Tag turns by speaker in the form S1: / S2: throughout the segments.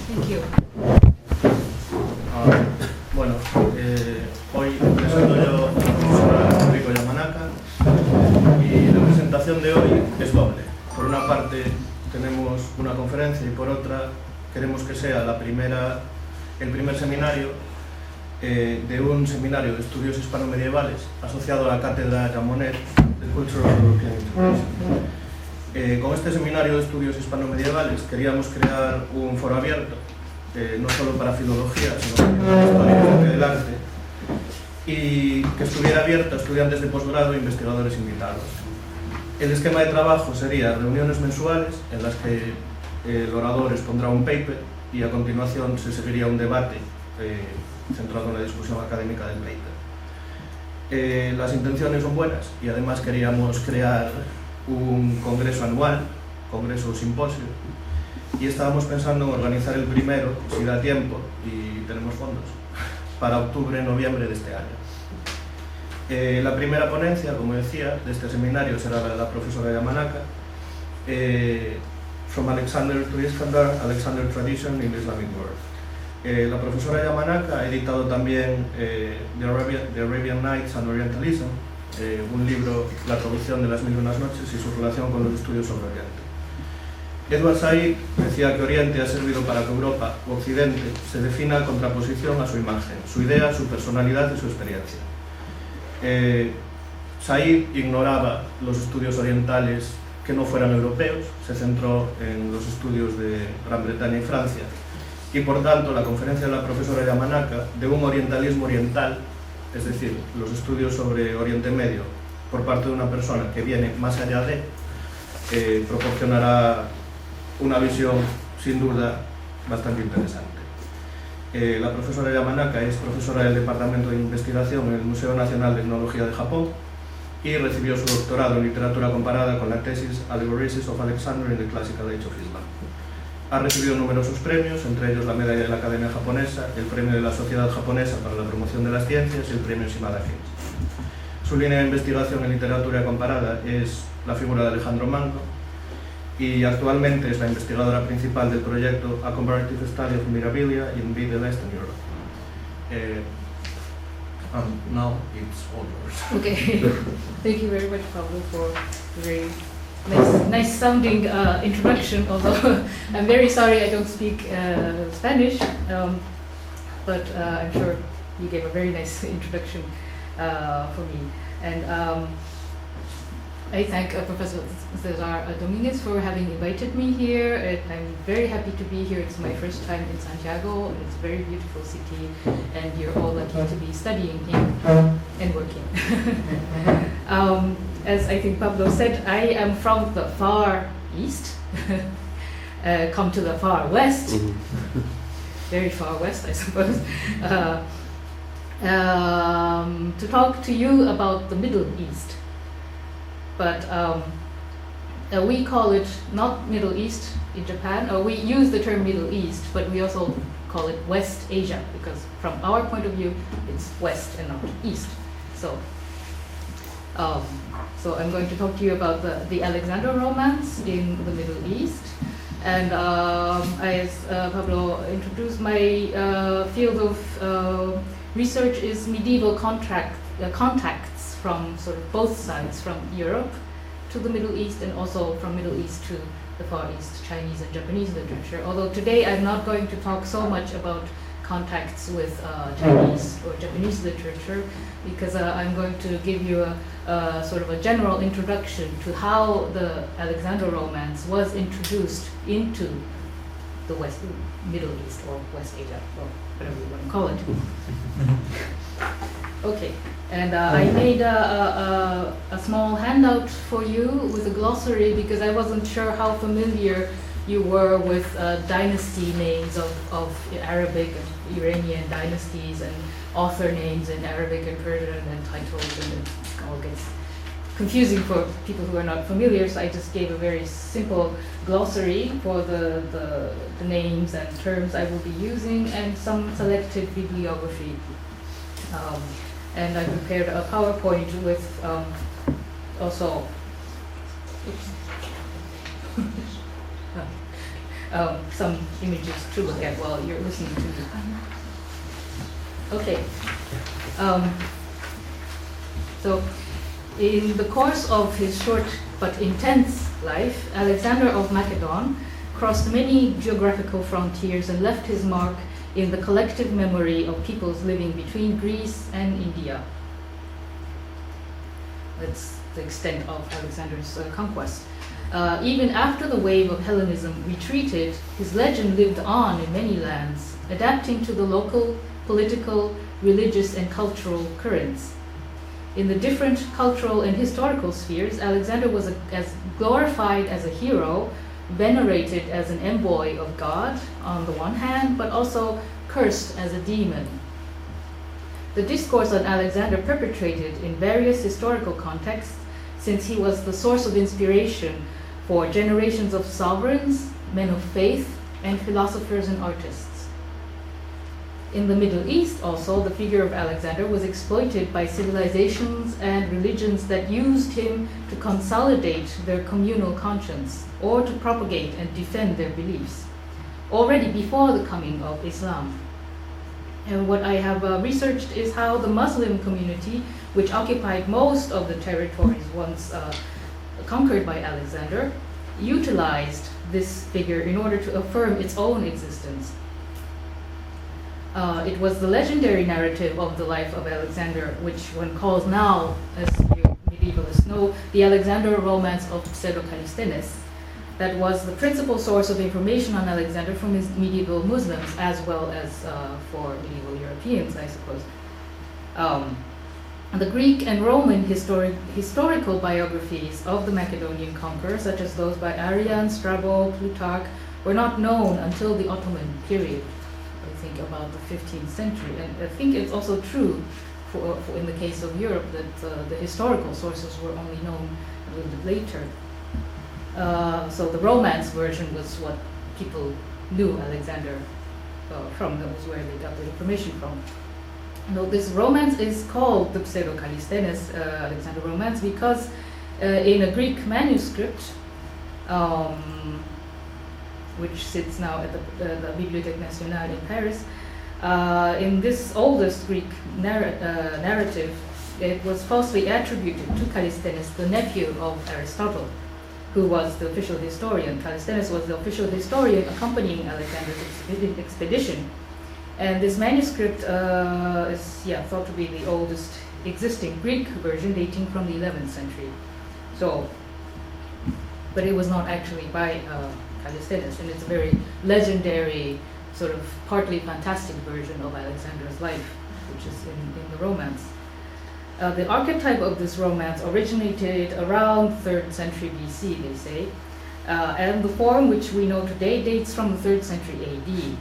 S1: Thank you.
S2: Bueno, hoy presento yo a la profesora Yuriko Yamanaka y la presentación de hoy es doble. Por una parte tenemos una conferencia y por otra queremos que sea el primer seminario de un seminario de estudios hispano-medievales asociado a la cátedra Yamonet de Cultural European Integration. Con este seminario de estudios hispano-medievales queríamos crear un foro abierto, no solo para filología, sino también para historia del arte, y que estuviera abierto a estudiantes de posgrado e investigadores invitados. El esquema de trabajo sería reuniones mensuales en las que el orador expondrá un paper y a continuación se seguiría un debate centrado en la discusión académica del paper. Las intenciones son buenas y además queríamos crear un congreso anual, congreso o simposio, y estábamos pensando en organizar el primero, si da tiempo y tenemos fondos, para octubre-noviembre de este año. La primera ponencia, como decía, de este seminario será la de la profesora Yamanaka, From Alexander to Iskandar, Alexander Tradition in the Islamic World. La profesora Yamanaka ha editado también The Arabian Nights and Orientalism, un libro, la traducción de las Mil y Unas Noches y su relación con los estudios sobre Oriente. Edward Said decía que Oriente ha servido para que Europa u Occidente se defina en contraposición a su imagen, su idea, su personalidad y su experiencia. Said ignoraba los estudios orientales que no fueran europeos, se centró en los estudios de Gran Bretaña y Francia, y por tanto la conferencia de la profesora Yamanaka, de un orientalismo oriental, es decir, los estudios sobre Oriente Medio por parte de una persona que viene más allá de, proporcionará una visión sin duda bastante interesante. La profesora Yamanaka es profesora del Departamento de Investigación en el Museo Nacional de Etnología de Japón y recibió su doctorado en literatura comparada con la tesis Allegories of Alexander in the Classical Age of Islam. Ha recibido numerosos premios, entre ellos la medalla de la Academia Japonesa, el premio de la Sociedad Japonesa para la Promoción de las Ciencias y el premio Shimada Kings. Su línea de investigación en literatura comparada es la figura de Alejandro Magno y actualmente es la investigadora principal del proyecto A Comparative Study of Mirabilia in Middle Eastern Europe. Now it's all yours.
S1: Okay. Thank you very much, Pablo, for a very nice sounding introduction, although I'm very sorry I don't speak Spanish, but I'm sure you gave a very nice introduction for me. And I thank Professor Cesar Dominguez for having invited me here. And I'm very happy to be here. It's my first time in Santiago, and it's a very beautiful city, and you're all lucky to be studying here and working. As I think Pablo said, I am from the far east, come to the far west, very far west, I suppose, to talk to you about the Middle East. But we call it not Middle East in Japan, or we use the term Middle East, but we also call it West Asia, because from our point of view, it's West and not East. So I'm going to talk to you about the Alexander romance in the Middle East. And as Pablo introduced, my field of research is medieval contacts from sort of both sides, from Europe to the Middle East and also from Middle East to the Far East, Chinese and Japanese literature. Although today I'm not going to talk so much about contacts with Chinese or Japanese literature, because I'm going to give you a sort of a general introduction to how the Alexander romance was introduced into the Middle East or West Asia, or whatever you want to call it. Okay, and I made a small handout for you with a glossary, because I wasn't sure how familiar you were with dynasty names of Arabic and Iranian dynasties, and author names in Arabic and Persian, and titles, and it all gets confusing for people who are not familiar, so I just gave a very simple glossary for the names and terms I will be using, and some selected bibliography. And I prepared a PowerPoint with also some images to look at while you're listening to me. Okay. So, in the course of his short but intense life, Alexander of Macedon crossed many geographical frontiers and left his mark in the collective memory of peoples living between Greece and India. That's the extent of Alexander's conquest. Even after the wave of Hellenism retreated, his legend lived on in many lands, adapting to the local, political, religious, and cultural currents. In the different cultural and historical spheres, Alexander was as glorified as a hero, venerated as an envoy of God on the one hand, but also cursed as a demon. The discourse on Alexander perpetrated in various historical contexts, since he was the source of inspiration for generations of sovereigns, men of faith, and philosophers and artists. In the Middle East also, the figure of Alexander was exploited by civilizations and religions that used him to consolidate their communal conscience or to propagate and defend their beliefs, already before the coming of Islam. And what I have researched is how the Muslim community, which occupied most of the territories once conquered by Alexander, utilized this figure in order to affirm its own existence. It was the legendary narrative of the life of Alexander, which one calls now, as you medievalists know, the Alexander romance of Pseudo-Callisthenes, that was the principal source of information on Alexander from his medieval Muslims, as well as for medieval Europeans, I suppose. The Greek and Roman historical biographies of the Macedonian conqueror, such as those by Arrian, Strabo, Plutarch, were not known until the Ottoman period. I think about the 15th century, and I think it's also true for in the case of Europe that the historical sources were only known a little bit later. So the Romance version was what people knew Alexander from. That was where they got the information from. Now, this romance is called the Pseudo-Callisthenes Alexander romance because in a Greek manuscript, which sits now at the Bibliothèque Nationale in Paris, in this oldest Greek narrative, it was falsely attributed to Callisthenes, the nephew of Aristotle, who was the official historian. Callisthenes was the official historian accompanying Alexander's expedition. And this manuscript is thought to be the oldest existing Greek version, dating from the 11th century. So, but it was not actually by Callisthenes, and it's a very legendary, sort of partly fantastic version of Alexander's life, which is in the romance. The archetype of this romance originated around 3rd century BC, they say, and the form which we know today dates from the 3rd century AD.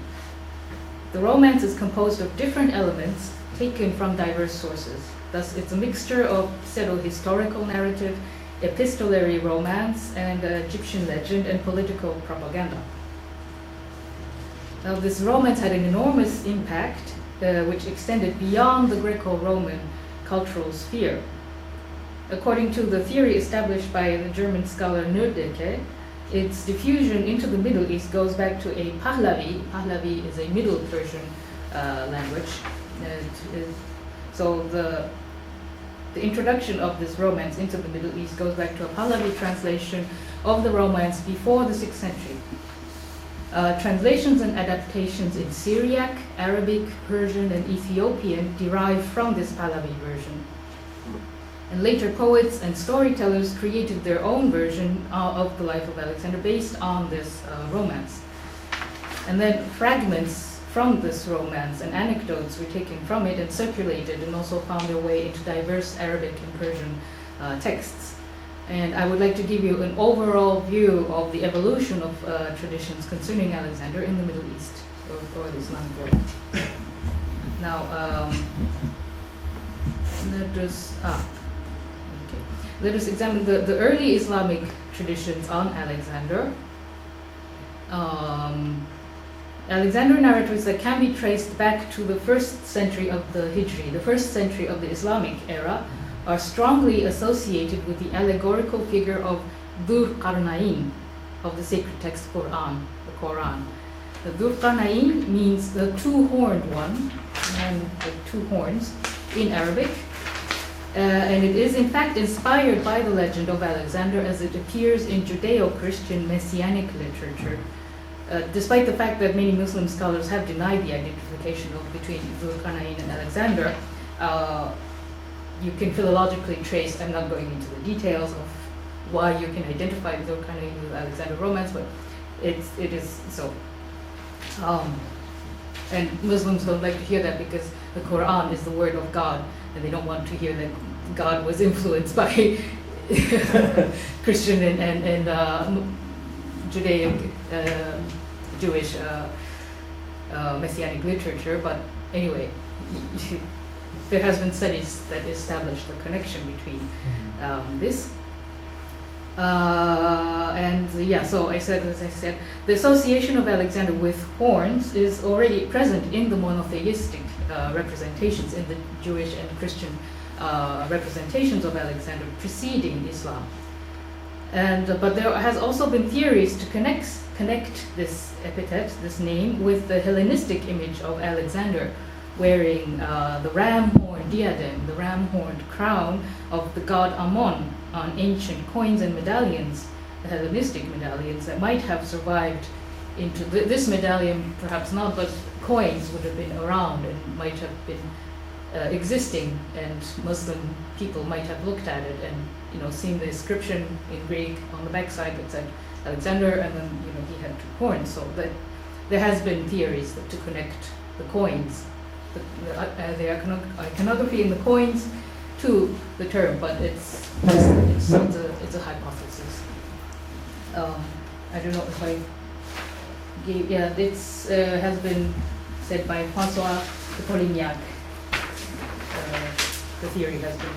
S1: The romance is composed of different elements taken from diverse sources. Thus, it's a mixture of pseudo-historical narrative, epistolary romance, and Egyptian legend and political propaganda. Now, this romance had an enormous impact, which extended beyond the Greco-Roman cultural sphere. According to the theory established by the German scholar Nördeke, its diffusion into the Middle East goes back to a Pahlavi. Pahlavi is a Middle Persian language. So the introduction of this romance into the Middle East goes back to a Pahlavi translation of the romance before the 6th century. Translations and adaptations in Syriac, Arabic, Persian, and Ethiopian derive from this Pahlavi version. And later poets and storytellers created their own version of the life of Alexander based on this romance. And then fragments from this romance and anecdotes were taken from it and circulated and also found their way into diverse Arabic and Persian texts. And I would like to give you an overall view of the evolution of traditions concerning Alexander in the Middle East or the Islamic world. Now, let us examine the early Islamic traditions on Alexander. Alexander narratives that can be traced back to the 1st century of the Hijri, the 1st century of the Islamic era, are strongly associated with the allegorical figure of Dhul Qarnayn, of the sacred text Quran, the Quran. The Dhul-Qarnayn means the two-horned one, and with two horns in Arabic. And it is in fact inspired by the legend of Alexander as it appears in Judeo-Christian messianic literature. Despite the fact that many Muslim scholars have denied the identification between Dhul-Qarnayn and Alexander, you can philologically trace, I'm not going into the details of why you can identify Dhul-Qarnayn with Alexander romance, but it is so. And Muslims don't like to hear that because the Quran is the word of God, and they don't want to hear that God was influenced by Christian and Judaic, Jewish messianic literature. But anyway, there has been studies that establish the connection between this. And yeah, so as I said, the association of Alexander with horns is already present in the monotheistic representations, in the Jewish and Christian representations of Alexander preceding Islam. And but there has also been theories to connect this epithet, this name, with the Hellenistic image of Alexander wearing the ram horn diadem, the ram-horned crown of the god Ammon on ancient coins and medallions, the Hellenistic medallions that might have survived into this medallion, perhaps not, but coins would have been around and might have been existing, and Muslim people might have looked at it and seen the inscription in Greek on the backside that said Alexander, and then he had two horns. So that there has been theories to connect the coins, the iconography in the coins, to the term, but it's a hypothesis. I don't know if I gave. Yeah, this has been said by François de Polignac. The theory has been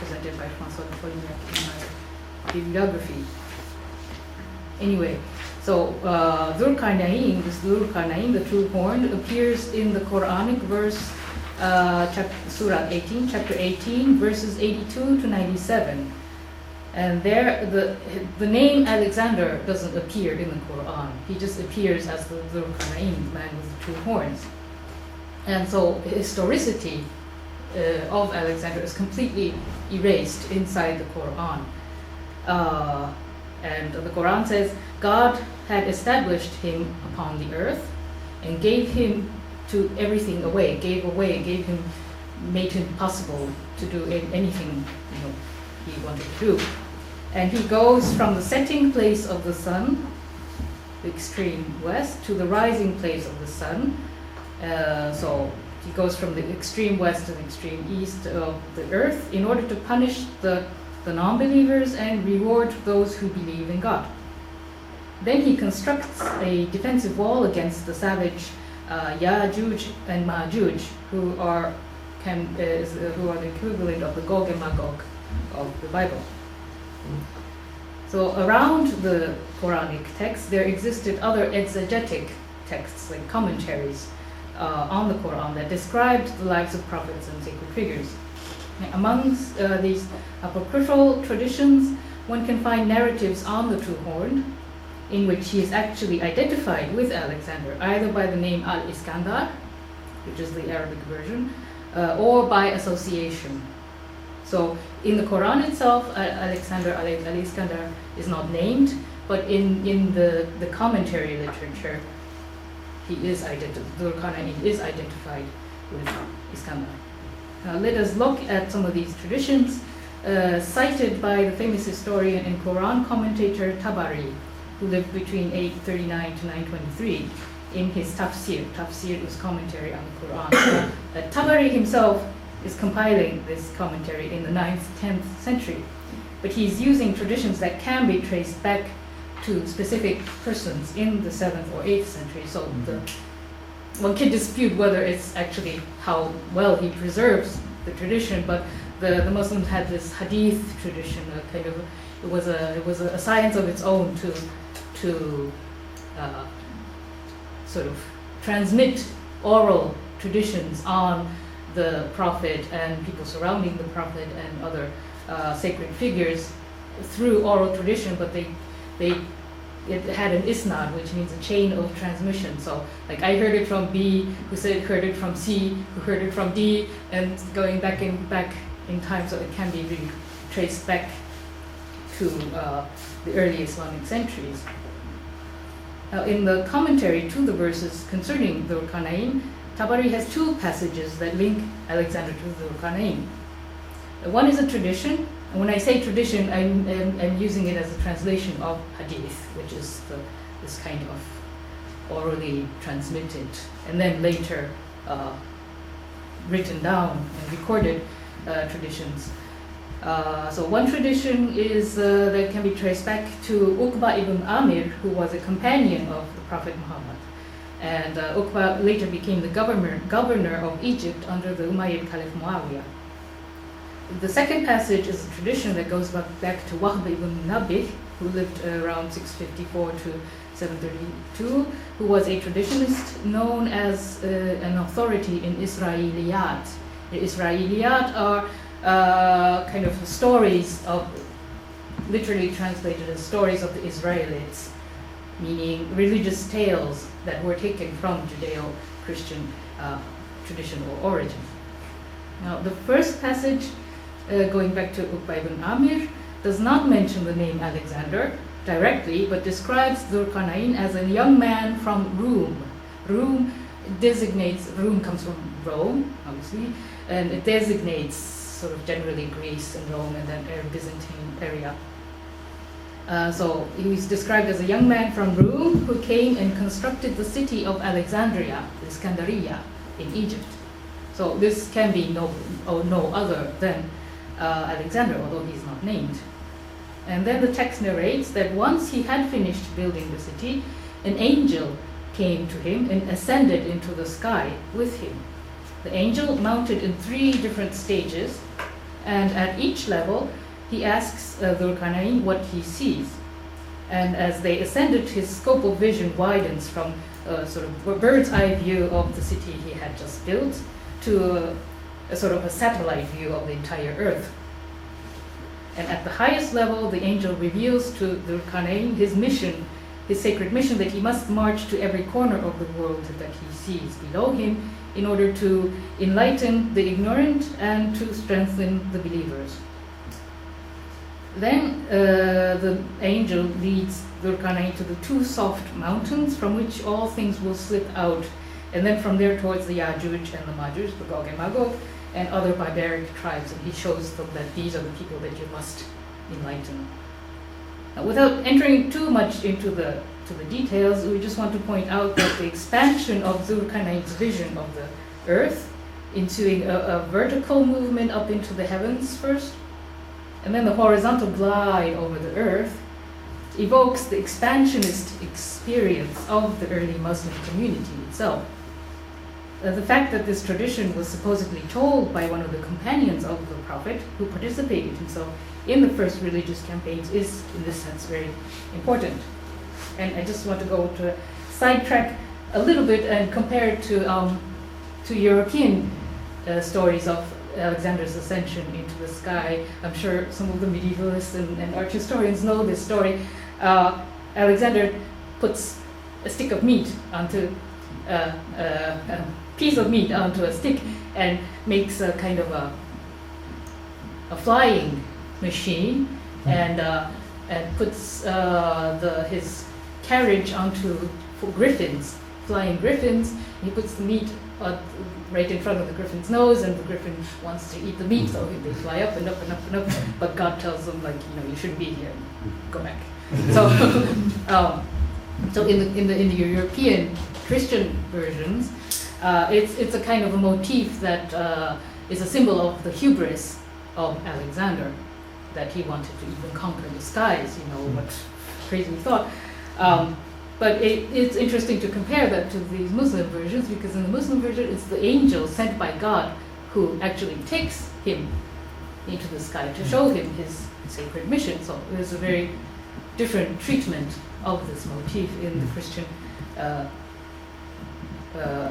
S1: presented by François de Polignac in my bibliography. Anyway, so Dhul-Qarnayn, this Dhul-Qarnayn, the true horn, appears in the Quranic verse, Surah 18, chapter 18, verses 82 to 97. And there, the name Alexander doesn't appear in the Quran. He just appears as the Dhul-Qarnayn, man with the two horns. And so historicity of Alexander is completely erased inside the Quran. And the Quran says, God had established him upon the earth and gave him to everything away, made him possible to do anything he wanted to do. And he goes from the setting place of the sun, the extreme west, to the rising place of the sun. So he goes from the extreme west to the extreme east of the earth in order to punish the non-believers and reward those who believe in God. Then he constructs a defensive wall against the savage Ya'juj and Ma'juj, who are the equivalent of the Gog and Magog of the Bible. So around the Quranic text, there existed other exegetic texts, like commentaries on the Quran that described the lives of prophets and sacred figures. Amongst these apocryphal traditions, one can find narratives on the true horn, in which he is actually identified with Alexander, either by the name Al-Iskandar, which is the Arabic version, or by association. So in the Quran itself, Alexander Al-Iskandar is not named, but in the commentary literature, Dhul-Qarnayn is identified with Iskandar. Now let us look at some of these traditions cited by the famous historian and Quran commentator Tabari, who lived between 839 to 923, in his tafsir. Tafsir is commentary on the Quran. Tabari himself is compiling this commentary in the 9th, 10th century, but he's using traditions that can be traced back to specific persons in the 7th or 8th century. So one can dispute whether it's actually how well he preserves the tradition, but the Muslims had this hadith tradition, it was a science of its own to sort of transmit oral traditions on the Prophet and people surrounding the Prophet and other sacred figures through oral tradition, but they it had an isnad, which means a chain of transmission. So, like, I heard it from B, who said heard it from C, who heard it from D, and going back in time, so it can be really traced back to the early Islamic centuries. Now, in the commentary to the verses concerning the Qur'an, Tabari has two passages that link Alexander to the Qur'an. One is a tradition, and when I say tradition, I'm using it as a translation of hadith, which is this kind of orally transmitted and then later written down and recorded traditions. So one tradition is that can be traced back to Uqba ibn Amir, who was a companion of the Prophet Muhammad. And Uqba later became the governor of Egypt under the Umayyad Caliph Muawiyah. The second passage is a tradition that goes back to Wahb ibn Nabih, who lived around 654 to 732, who was a traditionist known as an authority in Israeliyat. The Israeliyat are kind of stories of, literally translated as stories of the Israelites, meaning religious tales that were taken from Judeo-Christian tradition or origin. Now, the first passage, going back to Uqba ibn Amir, does not mention the name Alexander directly, but describes Dhul-Qarnayn as a young man from Rum. Rum comes from Rome, obviously, and it designates sort of generally Greece and Rome and then Byzantine area. So he was described as a young man from Rum who came and constructed the city of Alexandria, Iskandariya, in Egypt. So this can be no other than Alexander, although he's not named. And then the text narrates that once he had finished building the city, an angel came to him and ascended into the sky with him. The angel mounted in 3 different stages, and at each level he asks Dhul-Qarnayn what he sees. And as they ascended, his scope of vision widens from a sort of bird's eye view of the city he had just built to a sort of a satellite view of the entire earth. And at the highest level, the angel reveals to Dhul-Qarnayn his mission, his sacred mission, that he must march to every corner of the world that he sees below him in order to enlighten the ignorant and to strengthen the believers. Then the angel leads Dhul-Qarnayn to the 2 soft mountains from which all things will slip out, and then from there towards the Yajuj and the Majuj, the Gog and Magog, and other barbaric tribes, and he shows them that these are the people that you must enlighten. Now, without entering too much into the details, we just want to point out that the expansion of Dhul-Qarnayn's vision of the earth into a vertical movement up into the heavens first, and then the horizontal glide over the earth, evokes the expansionist experience of the early Muslim community itself. The fact that this tradition was supposedly told by one of the companions of the Prophet, who participated himself in the first religious campaigns, is, in this sense, very important. And I just want to go to sidetrack a little bit and compare it to European stories of Alexander's ascension into the sky. I'm sure some of the medievalists and art historians know this story. Alexander puts a stick of meat onto a piece of meat onto a stick and makes a kind of a flying machine, and puts his carriage onto griffins, flying griffins. He puts the meat right in front of the griffin's nose, and the griffin wants to eat the meat, so they fly up and up and up and up. But God tells them, like, you shouldn't be here. Go back. So in the European Christian versions, it's a kind of a motif that is a symbol of the hubris of Alexander, that he wanted to even conquer the skies. What crazy thought. But it's interesting to compare that to these Muslim versions, because in the Muslim version, it's the angel sent by God who actually takes him into the sky to show him his sacred mission. So there's a very different treatment of this motif in the Christian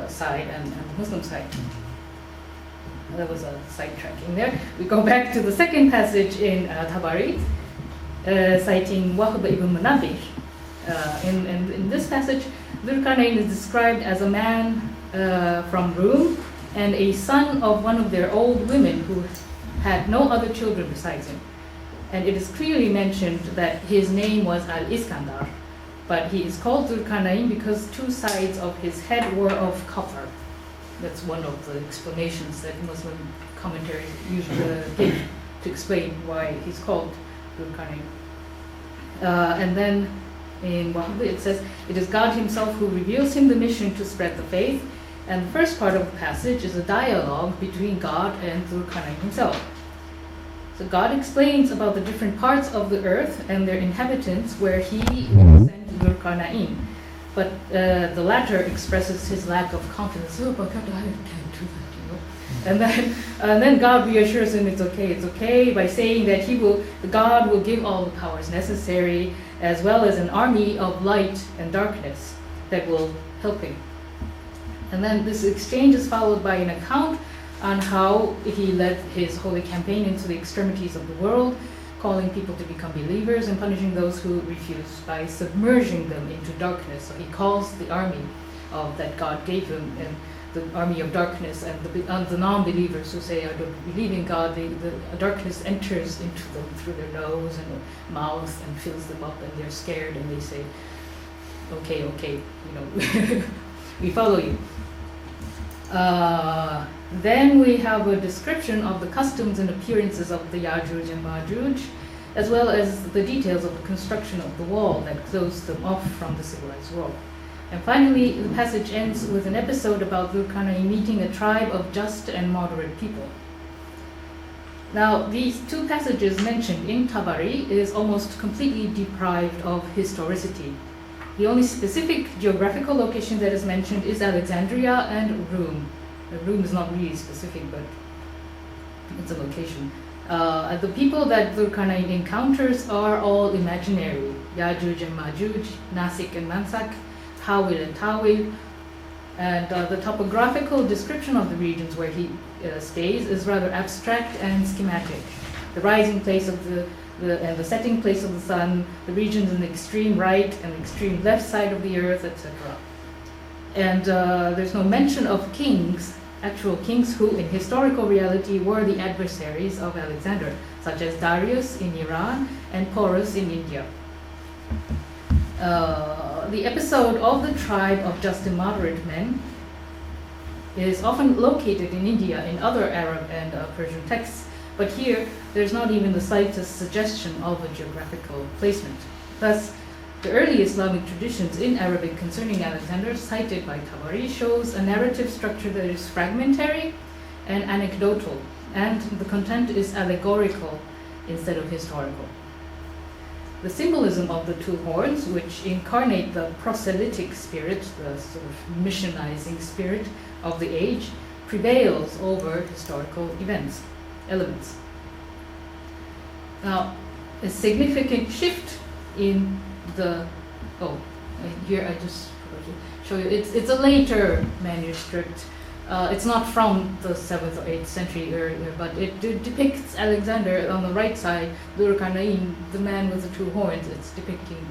S1: side and the Muslim side. That was a sidetracking there. We go back to the second passage in Tabari, citing Wahb ibn Munabih. In this passage, Dhul-Qarnayn is described as a man from Rum and a son of one of their old women who had no other children besides him. And it is clearly mentioned that his name was Al-Iskandar, but he is called Dhul-Qarnayn because two sides of his head were of copper. That's one of the explanations that Muslim commentaries usually give to explain why he's called Dhul-Qarnayn. And then in Wahhabi it says, it is God himself who reveals him the mission to spread the faith. And the first part of the passage is a dialogue between God and Dhul-Qarnayn himself. So God explains about the different parts of the earth and their inhabitants where he will send Dhul-Qarnayn. But the latter expresses his lack of confidence. Oh, but God, I can't do that, you know. And then God reassures him it's okay, by saying that God will give all the powers necessary, as well as an army of light and darkness that will help him. And then this exchange is followed by an account on how he led his holy campaign into the extremities of the world, calling people to become believers and punishing those who refuse by submerging them into darkness. So he calls the army that God gave him, and the army of darkness, and the non-believers who say, I don't believe in God, the darkness enters into them through their nose and mouth and fills them up, and they're scared, and they say, okay, you know, we follow you. Then we have a description of the customs and appearances of the Ya'juj and Ma'juj, as well as the details of the construction of the wall that closed them off from the civilized world. And finally, the passage ends with an episode about Dhul-Qarnayn meeting a tribe of just and moderate people. Now, these two passages mentioned in Tabari is almost completely deprived of historicity. The only specific geographical location that is mentioned is Alexandria and Rum. Rum is not really specific, but it's a location. The people that Dhul-Qarnayn encounters are all imaginary. Ya'juj and Ma'juj, Nasik and Mansak, Hawil and Tawil. And the topographical description of the regions where he stays is rather abstract and schematic. The rising place of and the setting place of the sun, the regions in the extreme right and the extreme left side of the earth, etc. And there's no mention of kings, actual kings who in historical reality were the adversaries of Alexander, such as Darius in Iran and Porus in India. The episode of the tribe of just and moderate men is often located in India in other Arab and Persian texts, but here there's not even the slightest suggestion of a geographical placement. Thus, the early Islamic traditions in Arabic concerning Alexander cited by Tabari shows a narrative structure that is fragmentary and anecdotal, and the content is allegorical instead of historical. The symbolism of the two horns, which incarnate the proselytic spirit, the sort of missionizing spirit of the age, prevails over historical elements. Now, a significant shift in here I just forgot to show you. It's a later manuscript. It's not from the 7th or 8th century earlier, but it depicts Alexander on the right side, Dhul-Qarnayn, the man with the two horns. It's depicting.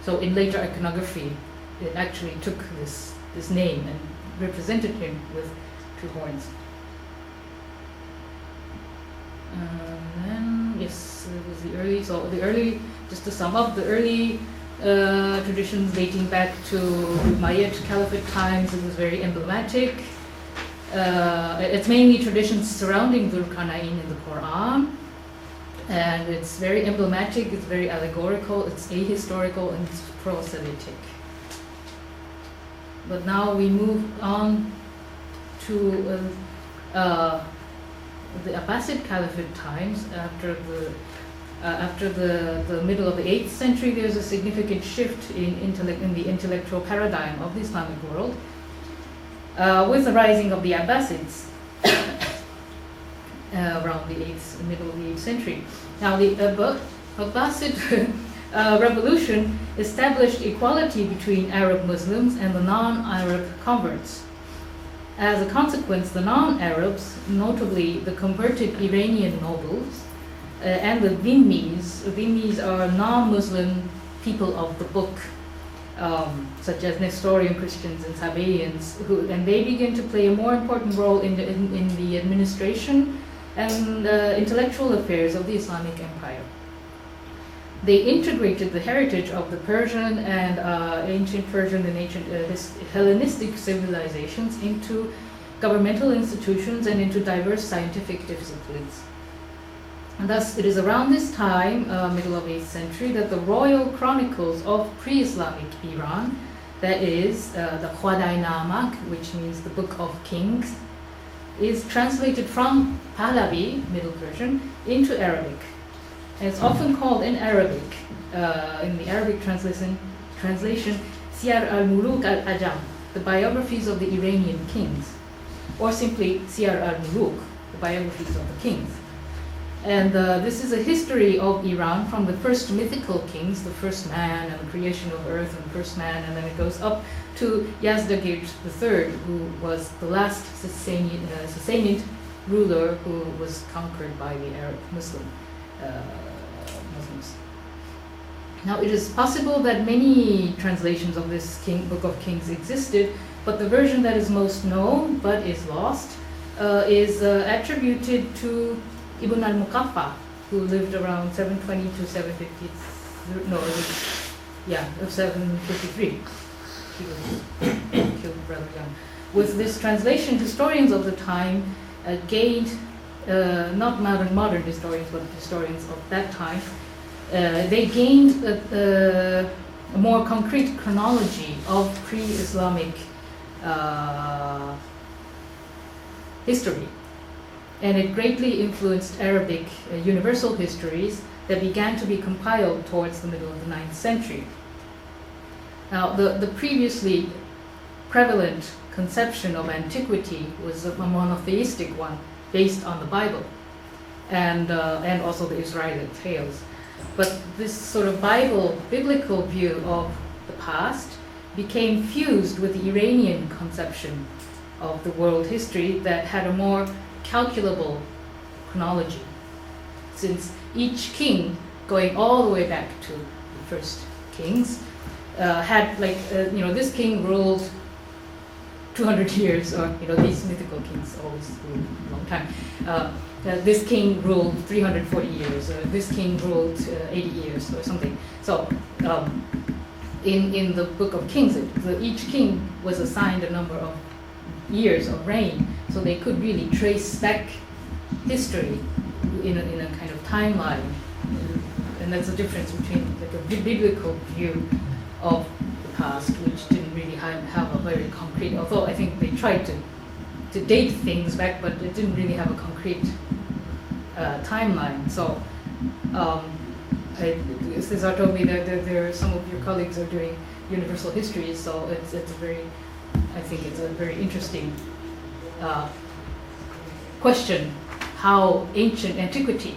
S1: So in later iconography, it actually took this name and represented him with two horns. Then yes, it was the early. So the early, just to sum up, the early traditions dating back to Umayyad Caliphate times. It was very emblematic. It's mainly traditions surrounding Dhul-Qarnayn in the Quran, and it's very emblematic, it's very allegorical, it's ahistorical, and it's proselytic. But now we move on to the Abbasid Caliphate times. After the middle of the 8th century, there's a significant shift in the intellectual paradigm of the Islamic world with the rising of the Abbasids around the middle of the 8th century. Now, the Abbasid revolution established equality between Arab Muslims and the non-Arab converts. As a consequence, the non-Arabs, notably the converted Iranian nobles, and the dhimmis are non-Muslim people of the book, such as Nestorian Christians and Sabellians, and they begin to play a more important role in the administration and intellectual affairs of the Islamic Empire. They integrated the heritage of the Persian and ancient Persian and ancient Hellenistic civilizations into governmental institutions and into diverse scientific disciplines. And thus, it is around this time, middle of 8th century, that the royal chronicles of pre-Islamic Iran, that is, the Khwadainamak, which means the Book of Kings, is translated from Pahlavi, Middle Persian, into Arabic. And it's often called in Arabic, in the Arabic translation, Siyar al-Muluk al-Ajam, the biographies of the Iranian kings, or simply Siyar al-Muluk, the biographies of the kings. And this is a history of Iran from the first mythical kings, the first man and the creation of earth and the first man, and then it goes up to Yazdagerd III, who was the last Sassanid ruler who was conquered by the Arab Muslims. Now, it is possible that many translations of this Book of Kings existed, but the version that is most known but is lost is attributed to Ibn al-Muqaffa, who lived around 720 to 753. He was killed rather young. With this translation, historians of the time gained, not modern historians, but historians of that time, they gained a more concrete chronology of pre-Islamic history. And it greatly influenced Arabic universal histories that began to be compiled towards the middle of the 9th century. Now, the previously prevalent conception of antiquity was a monotheistic one based on the Bible and also the Israelite tales. But this sort of biblical view of the past became fused with the Iranian conception of the world history that had a more calculable chronology, since each king, going all the way back to the first kings, had this king ruled 200 years, or these mythical kings always ruled a long time. This king ruled 340 years, or this king ruled 80 years, or something. So, in the Book of Kings, each king was assigned a number of years of reign, so they could really trace back history in a kind of timeline. And that's the difference between like a biblical view of the past, which didn't really have a very concrete, although I think they tried to date things back, but it didn't really have a concrete timeline. So Cesar told me that there are some of your colleagues are doing universal history, so I think it's a very interesting question, how ancient antiquity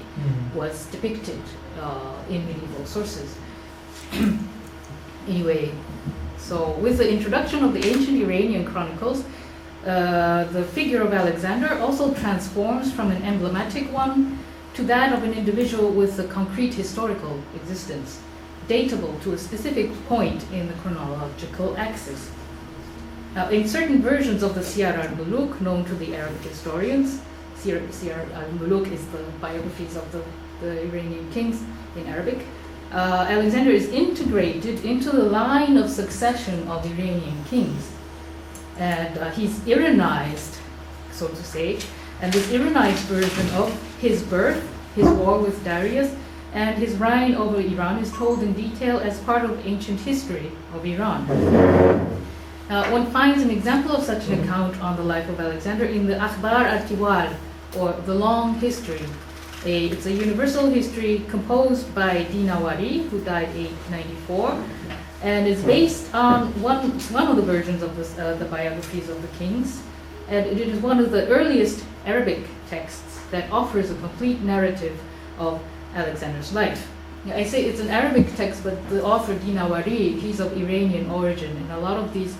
S1: was depicted in medieval sources. Anyway, so with the introduction of the ancient Iranian chronicles, the figure of Alexander also transforms from an emblematic one to that of an individual with a concrete historical existence, datable to a specific point in the chronological axis. Now, in certain versions of the Siyar al-Muluk known to the Arabic historians, Siyar al-Muluk is the biographies of the Iranian kings in Arabic, Alexander is integrated into the line of succession of Iranian kings. And he's Iranized, so to say, and this Iranized version of his birth, his war with Darius, and his reign over Iran is told in detail as part of ancient history of Iran. One finds an example of such an account on the life of Alexander in the Akhbar al-Tiwal, or the Long History. It's a universal history composed by Dinawari, who died 894, and is based on one of the versions of the biographies of the kings. And it is one of the earliest Arabic texts that offers a complete narrative of Alexander's life. I say it's an Arabic text, but the author Dinawari, he's of Iranian origin, and a lot of these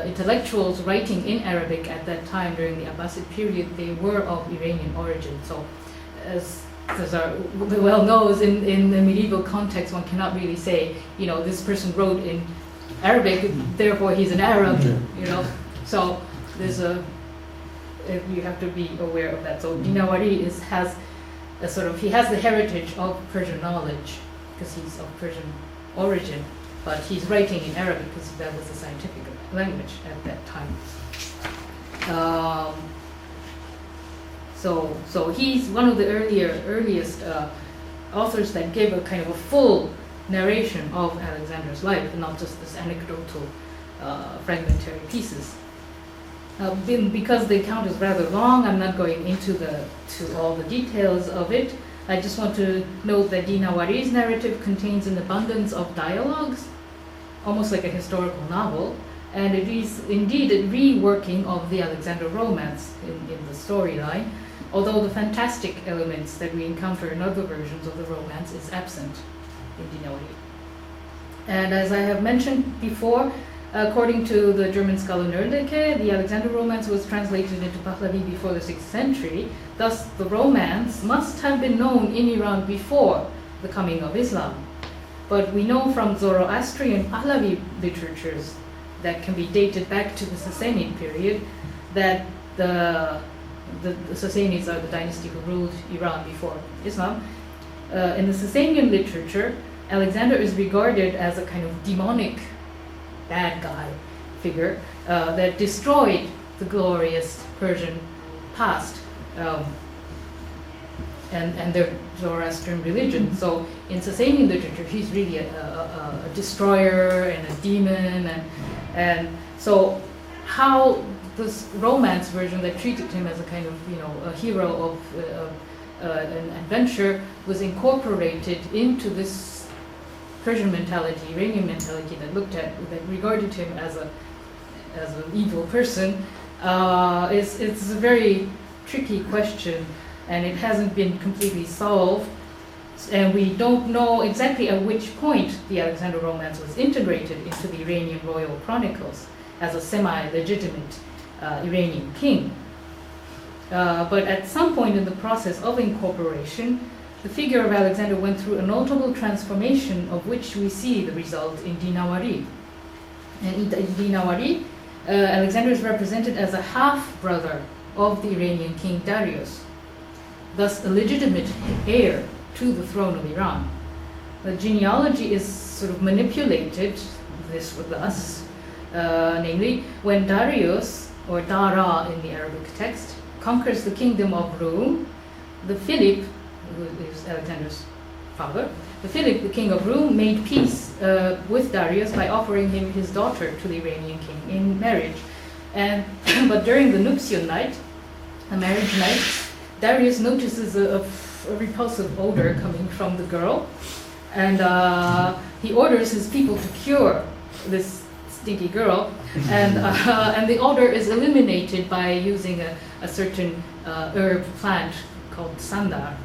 S1: intellectuals writing in Arabic at that time during the Abbasid period, they were of Iranian origin. So as those are well known in the medieval context. One cannot really say, this person wrote in Arabic, therefore he's an Arab, So there's you have to be aware of that. So Dinawari has he has the heritage of Persian knowledge because he's of Persian origin, but he's writing in Arabic because that was the scientific language at that time. So he's one of the earliest authors that gave a kind of a full narration of Alexander's life, and not just this anecdotal fragmentary pieces. Because the account is rather long, I'm not going into all the details of it. I just want to note that Dinawari's narrative contains an abundance of dialogues, almost like a historical novel, and it is indeed a reworking of the Alexander romance in the storyline, although the fantastic elements that we encounter in other versions of the romance is absent in Dinawari. And as I have mentioned before, according to the German scholar Nördeke, the Alexander romance was translated into Pahlavi before the 6th century. Thus, the romance must have been known in Iran before the coming of Islam. But we know from Zoroastrian Pahlavi literatures that can be dated back to the Sasanian period that the Sassanids are the dynasty who ruled Iran before Islam. In the Sasanian literature, Alexander is regarded as a kind of demonic bad guy figure that destroyed the glorious Persian past and their Zoroastrian religion. So in Sasanian literature, he's really a destroyer and a demon, and so how this romance version that treated him as a kind of a hero of an adventure was incorporated into this Persian mentality, Iranian mentality that regarded him as an evil person, it's a very tricky question, and it hasn't been completely solved. And we don't know exactly at which point the Alexander romance was integrated into the Iranian royal chronicles as a semi-legitimate Iranian king. But at some point in the process of incorporation, the figure of Alexander went through a notable transformation, of which we see the result in Dinawari. And in Dinawari, Alexander is represented as a half-brother of the Iranian king Darius, thus a legitimate heir to the throne of Iran. The genealogy is sort of manipulated, namely, when Darius, or Dara in the Arabic text, conquers the kingdom of Rome, the Philip, who is Alexander's father, the Philip, the king of Rome, made peace with Darius by offering him his daughter to the Iranian king in marriage. But during the nuptial night, a marriage night, Darius notices a repulsive odor coming from the girl, and he orders his people to cure this stinky girl, and the odor is eliminated by using a certain herb plant called sandar,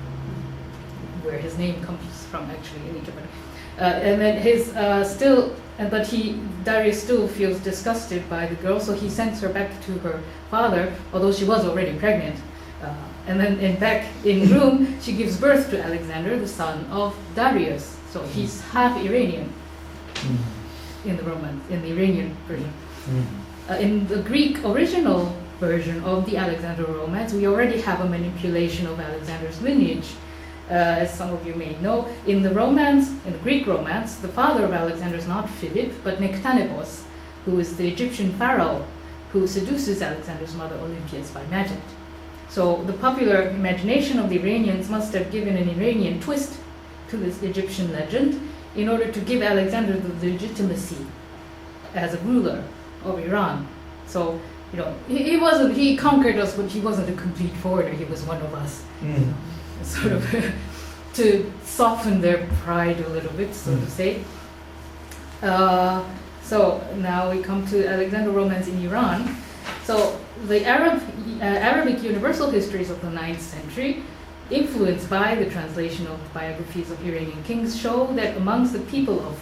S1: where his name comes from actually in Egypt. And then Darius still feels disgusted by the girl, so he sends her back to her father, although she was already pregnant. And then back in Rome, she gives birth to Alexander, the son of Darius. So he's half Iranian in the Iranian version. In the Greek original version of the Alexander romance, we already have a manipulation of Alexander's lineage. As some of you may know, in the Greek romance, the father of Alexander is not Philip, but Nectanebos, who is the Egyptian pharaoh who seduces Alexander's mother Olympias by magic. So the popular imagination of the Iranians must have given an Iranian twist to this Egyptian legend in order to give Alexander the legitimacy as a ruler of Iran. So, he conquered us, but he wasn't a complete foreigner, he was one of us. Sort of to soften their pride a little bit, so to say. So now we come to Alexander romance in Iran. So the Arabic universal histories of the 9th century, influenced by the translation of biographies of Iranian kings, show that amongst the people of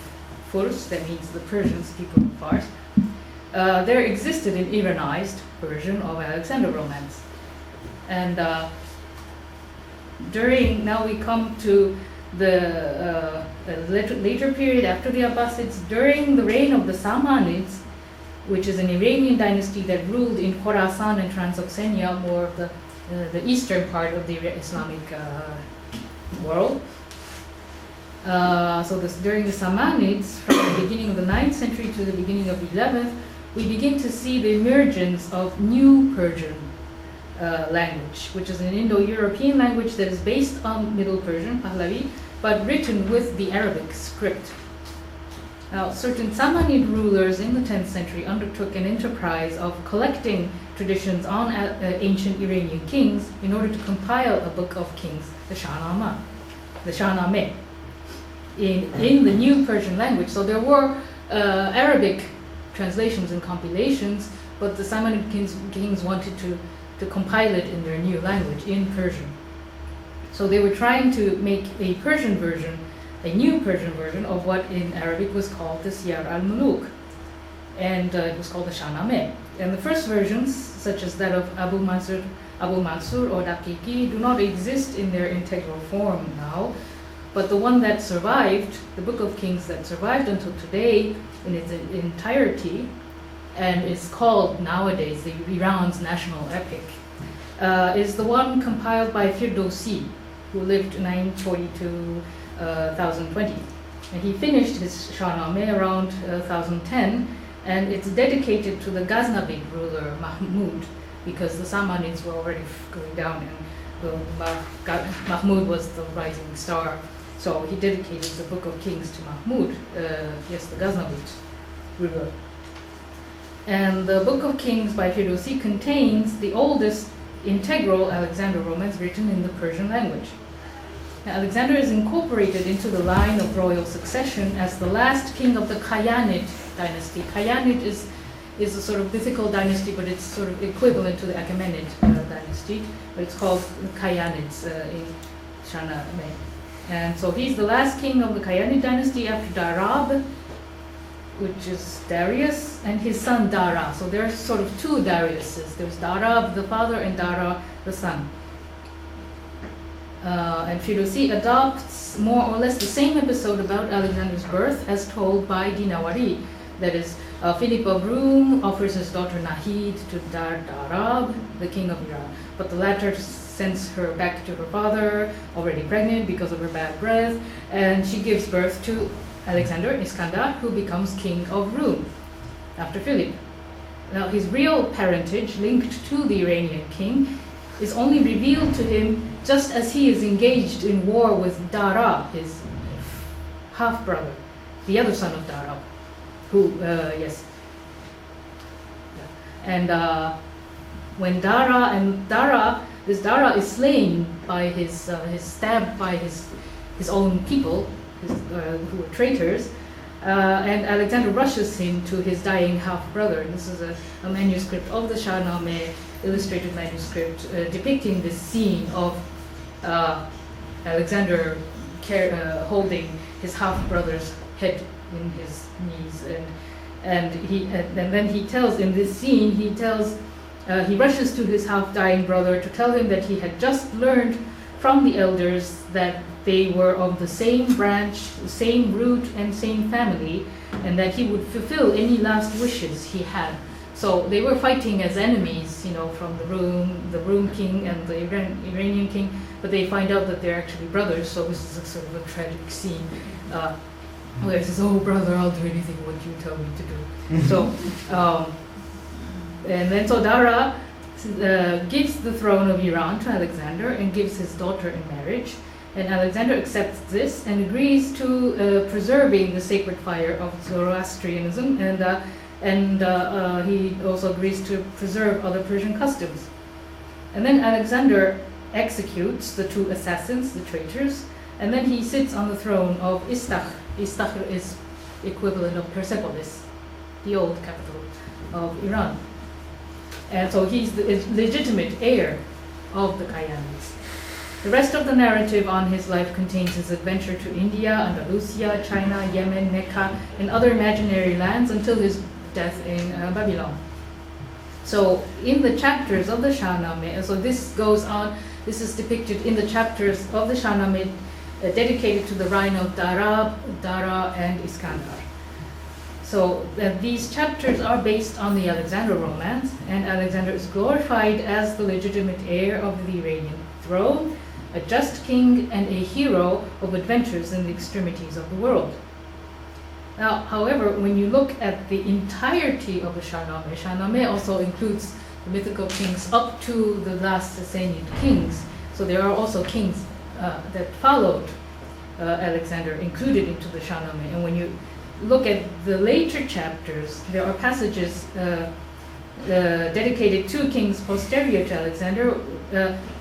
S1: Furs, that means the Persians, people of Fars, there existed an Iranized version of Alexander romance. And now we come to the later period after the Abbasids, during the reign of the Samanids, which is an Iranian dynasty that ruled in Khorasan and Transoxania, more of the eastern part of the Islamic world. During the Samanids, from the beginning of the 9th century to the beginning of the 11th, we begin to see the emergence of New Persian language, which is an Indo-European language that is based on Middle Persian, Pahlavi, but written with the Arabic script. Now, certain Samanid rulers in the 10th century undertook an enterprise of collecting traditions on ancient Iranian kings in order to compile a book of kings, the Shahnameh, in the New Persian language. So there were Arabic translations and compilations, but the Samanid kings wanted to compile it in their new language, in Persian. So they were trying to make a Persian version, a new Persian version of what in Arabic was called the Siyar al-Muluk, and it was called the Shahnameh. And the first versions, such as that of Abu Mansur or Daqiqi, do not exist in their integral form now, but the one that survived, the Book of Kings that survived until today in its entirety, and is called nowadays the Iran's national epic, is the one compiled by Firdowsi, who lived 940 to 1020. And he finished his Shahnameh around 1010, and it's dedicated to the Ghaznavid ruler Mahmud, because the Samanids were already going down, and Mahmud was the rising star. So he dedicated the Book of Kings to Mahmud, the Ghaznavid ruler. And the Book of Kings by Firdowsi contains the oldest integral Alexander romance written in the Persian language. Now, Alexander is incorporated into the line of royal succession as the last king of the Khayanid dynasty. Khayanid is a sort of difficult dynasty, but it's sort of equivalent to the Achaemenid dynasty, but it's called Khayanids in Shahnameh. And so he's the last king of the Khayanid dynasty after Darab, which is Darius, and his son Dara. So there are sort of two Dariuses. There's Darab the father and Dara the son. And Firdowsi adopts more or less the same episode about Alexander's birth as told by Dinawari. That is, Philip of Rome offers his daughter Nahid to Darab, the king of Iran. But the latter sends her back to her father, already pregnant because of her bad breath, and she gives birth to Alexander Iskandar, who becomes king of Rome after Philip. Now, his real parentage, linked to the Iranian king, is only revealed to him just as he is engaged in war with Dara, his half-brother, the other son of Dara, who, And when this Dara is slain by stabbed by his own people, who were traitors, and Alexander rushes him to his dying half-brother. This is a manuscript of the Shahnameh, illustrated manuscript, depicting this scene of Alexander holding his half-brother's head in his knees, and then he tells, in this scene, he rushes to his half-dying brother to tell him that he had just learned from the elders that they were of the same branch, same root, and same family, and that he would fulfill any last wishes he had. So they were fighting as enemies, from the Rome king and the Iranian king, but they find out that they're actually brothers, so this is a sort of a tragic scene where he says, "Oh, brother, I'll do anything what you tell me to do." So, and then so Dara gives the throne of Iran to Alexander and gives his daughter in marriage. And Alexander accepts this and agrees to preserving the sacred fire of Zoroastrianism, and he also agrees to preserve other Persian customs. And then Alexander executes the two assassins, the traitors, and then he sits on the throne of Istakhr. Istakhr is equivalent of Persepolis, the old capital of Iran. And so he's the legitimate heir of the Khayanids. The rest of the narrative on his life contains his adventure to India, Andalusia, China, Yemen, Mecca, and other imaginary lands until his death in Babylon. So in the chapters of the Shahnameh, so this goes on This is depicted in the chapters of the Shahnameh dedicated to the reign of Dara, and Iskandar. So these chapters are based on the Alexander romance, and Alexander is glorified as the legitimate heir of the Iranian throne, a just king and a hero of adventures in the extremities of the world. Now, however, when you look at the entirety of the Shahnameh also includes the mythical kings up to the last Sassanid kings. So there are also kings that followed Alexander included into the Shahnameh. And when you look at the later chapters, there are passages dedicated to kings posterior to Alexander.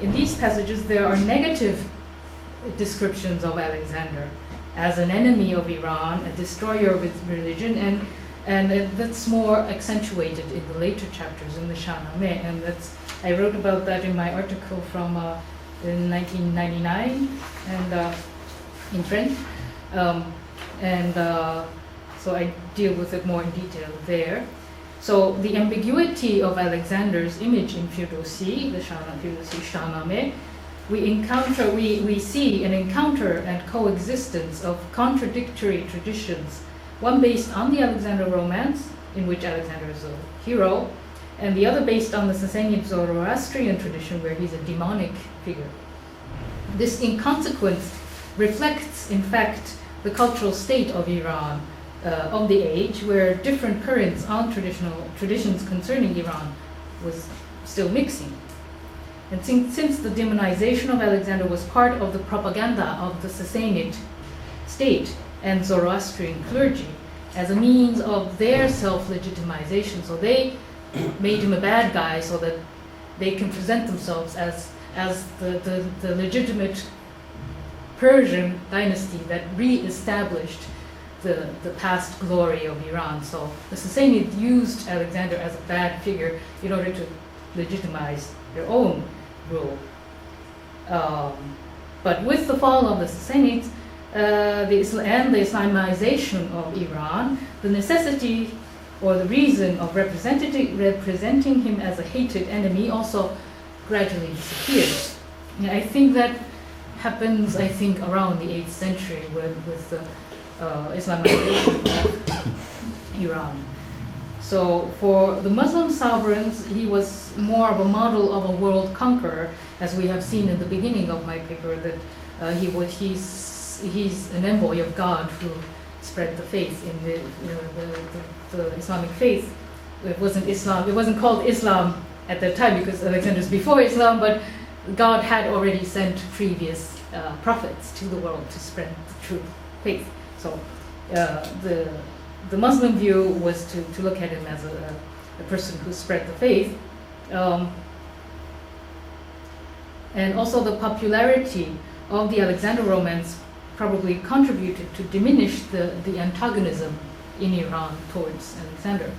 S1: In these passages, there are negative descriptions of Alexander as an enemy of Iran, a destroyer of its religion, and that's more accentuated in the later chapters in the Shahnameh. And I wrote about that in my article from in 1999 and in French. So I deal with it more in detail there. So the ambiguity of Alexander's image in Firdusi, the Firdusi Shahnameh, we see an encounter and coexistence of contradictory traditions, one based on the Alexander romance, in which Alexander is a hero, and the other based on the Sassanid Zoroastrian tradition, where he's a demonic figure. This inconsequence reflects, in fact, the cultural state of Iran of the age, where different currents on traditions concerning Iran was still mixing. And since the demonization of Alexander was part of the propaganda of the Sassanid state and Zoroastrian clergy as a means of their self-legitimization, so they made him a bad guy so that they can present themselves as the legitimate Persian dynasty that re-established the past glory of Iran. So the Sassanids used Alexander as a bad figure in order to legitimize their own rule. But with the fall of the Sassanids and the Islamization of Iran, the necessity or the reason of representing him as a hated enemy also gradually disappears. And I think that happens, around the 8th century with the Islamization of Iran. So for the Muslim sovereigns, he was more of a model of a world conqueror, as we have seen in the beginning of my paper, that he's an envoy of God who spread the faith in the Islamic faith. It wasn't Islam. It wasn't called Islam at that time because Alexander's before Islam, but God had already sent previous prophets to the world to spread the true faith. So the Muslim view was to look at him as a person who spread the faith. And also the popularity of the Alexander romance probably contributed to diminish the antagonism in Iran towards Alexander.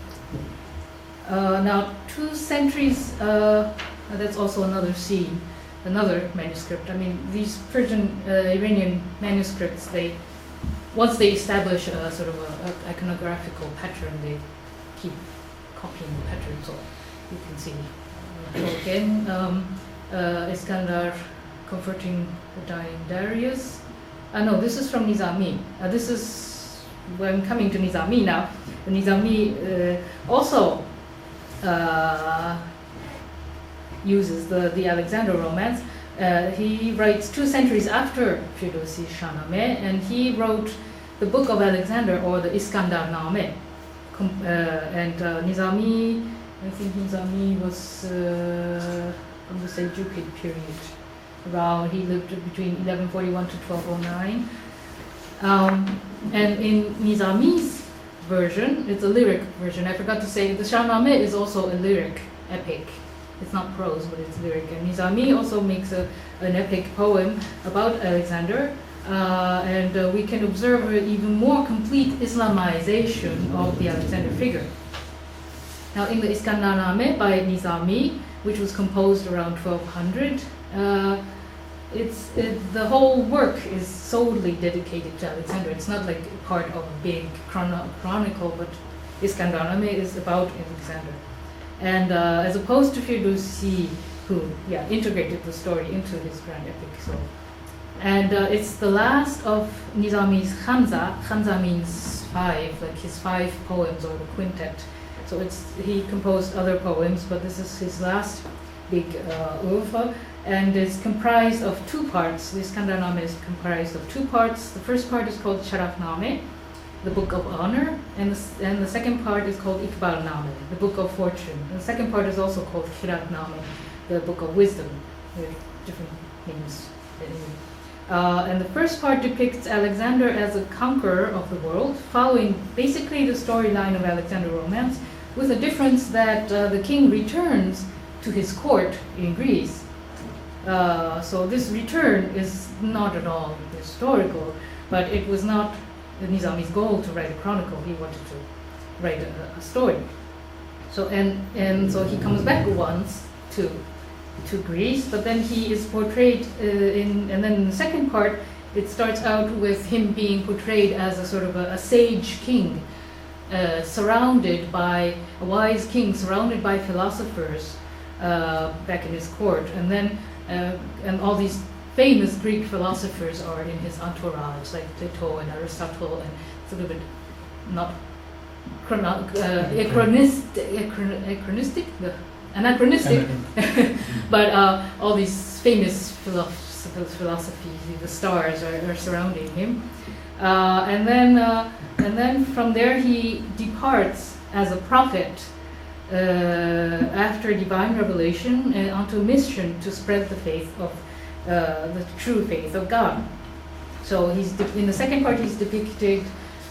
S1: Now, 2 centuries, that's also another scene, another manuscript. These Persian Iranian manuscripts, once they establish a sort of a iconographical pattern, they keep copying the pattern. So you can see again Iskandar comforting the dying Darius. No, this is from Nizami. I'm coming to Nizami now. The Nizami also uses the Alexander romance. He writes 2 centuries after Firdusi Shahnameh, and he wrote the Book of Alexander, or the Iskandar Nameh. And Nizami, I think Nizami was from the Seljuk period. He lived between 1141 to 1209. And in Nizami's version, it's a lyric version. I forgot to say, the Shahnameh is also a lyric epic. It's not prose, but it's lyric. And Nizami also makes an epic poem about Alexander, and we can observe an even more complete Islamization of the Alexander figure. Now, in the Iskandarnameh by Nizami, which was composed around 1200, the whole work is solely dedicated to Alexander. It's not like part of a big chronicle, but Iskandarnameh is about Alexander. And as opposed to Firdusi, who integrated the story into his grand epic. So, and it's the last of Nizami's Khanza. Khanza means 5, like his 5 poems or the quintet. So he composed other poems, but this is his last big oeuvre, and is comprised of 2 parts. This Kandarname is comprised of 2 parts. The first part is called Sharafname, the Book of Honor, and the second part is called Ikbalname, the Book of Fortune. And the second part is also called Khiratname, the Book of Wisdom, with different names. And the first part depicts Alexander as a conqueror of the world, following basically the storyline of Alexander romance, with the difference that the king returns to his court in Greece. So this return is not at all historical, but it was not Nizami's goal to write a chronicle. He wanted to write a story. So and so he comes back once to Greece, but then he is portrayed and then in the second part it starts out with him being portrayed as a sort of a sage king, surrounded by a wise king, surrounded by philosophers back in his court, and then and all these famous Greek philosophers are in his entourage, like Plato and Aristotle, and it's a little bit not anachronistic, but all these famous philosophies, the stars are surrounding him, and then from there he departs as a prophet after divine revelation onto a mission to spread the faith of the true faith of God. So in the second part he's depicted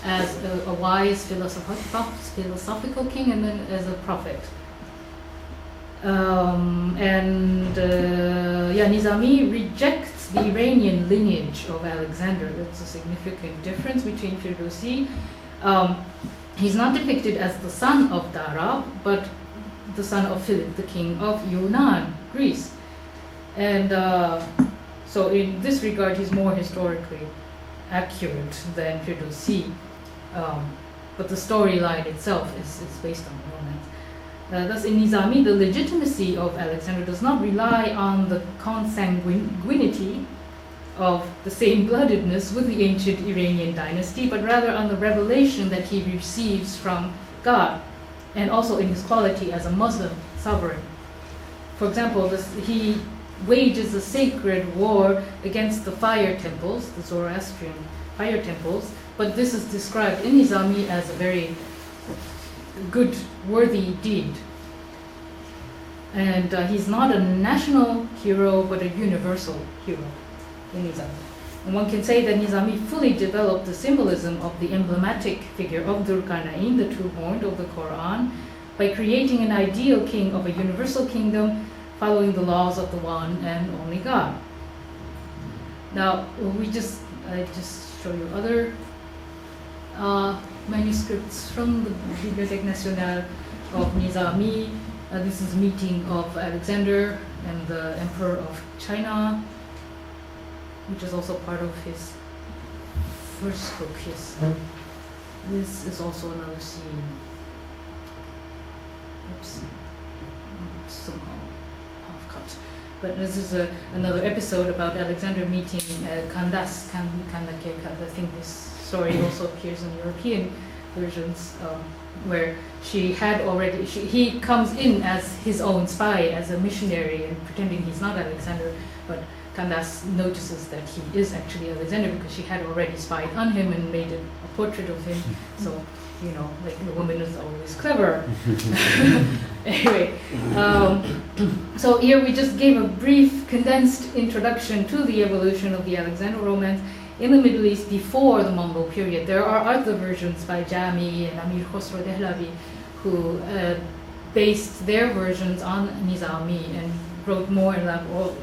S1: as a wise philosophical king, and then as a prophet. Nizami rejects the Iranian lineage of Alexander. That's a significant difference between Firdousi. He's not depicted as the son of Dara, but the son of Philip, the king of Yunan, Greece. And so in this regard, he's more historically accurate than Firdousi. But the storyline itself is based on romance. Thus, in Nizami, the legitimacy of Alexander does not rely on the consanguinity of the same-bloodedness with the ancient Iranian dynasty, but rather on the revelation that he receives from God, and also in his quality as a Muslim sovereign. For example, he wages a sacred war against the fire temples, the Zoroastrian fire temples, but this is described in Nizami as a very good, worthy deed. And he's not a national hero, but a universal hero in Nizami. And one can say that Nizami fully developed the symbolism of the emblematic figure of Dhul-Qarnayn, the two-horned of the Quran, by creating an ideal king of a universal kingdom, following the laws of the one and only God. Now, I just show you other manuscripts from the Bibliothèque Nationale of Nizami. This is a meeting of Alexander and the Emperor of China, which is also part of his first book. This is also another scene. Oops, somehow half cut. But this is another episode about Alexander meeting Candace. I think this story also appears in European versions, where he comes in as his own spy, as a missionary, and pretending he's not Alexander, but Candace notices that he is actually Alexander because she had already spied on him and made a portrait of him. So, like the woman is always clever. Anyway, so here we just gave a brief, condensed introduction to the evolution of the Alexander romance in the Middle East before the Mongol period. There are other versions by Jami and Amir Khosrow Dehlavi who based their versions on Nizami and wrote more elaborate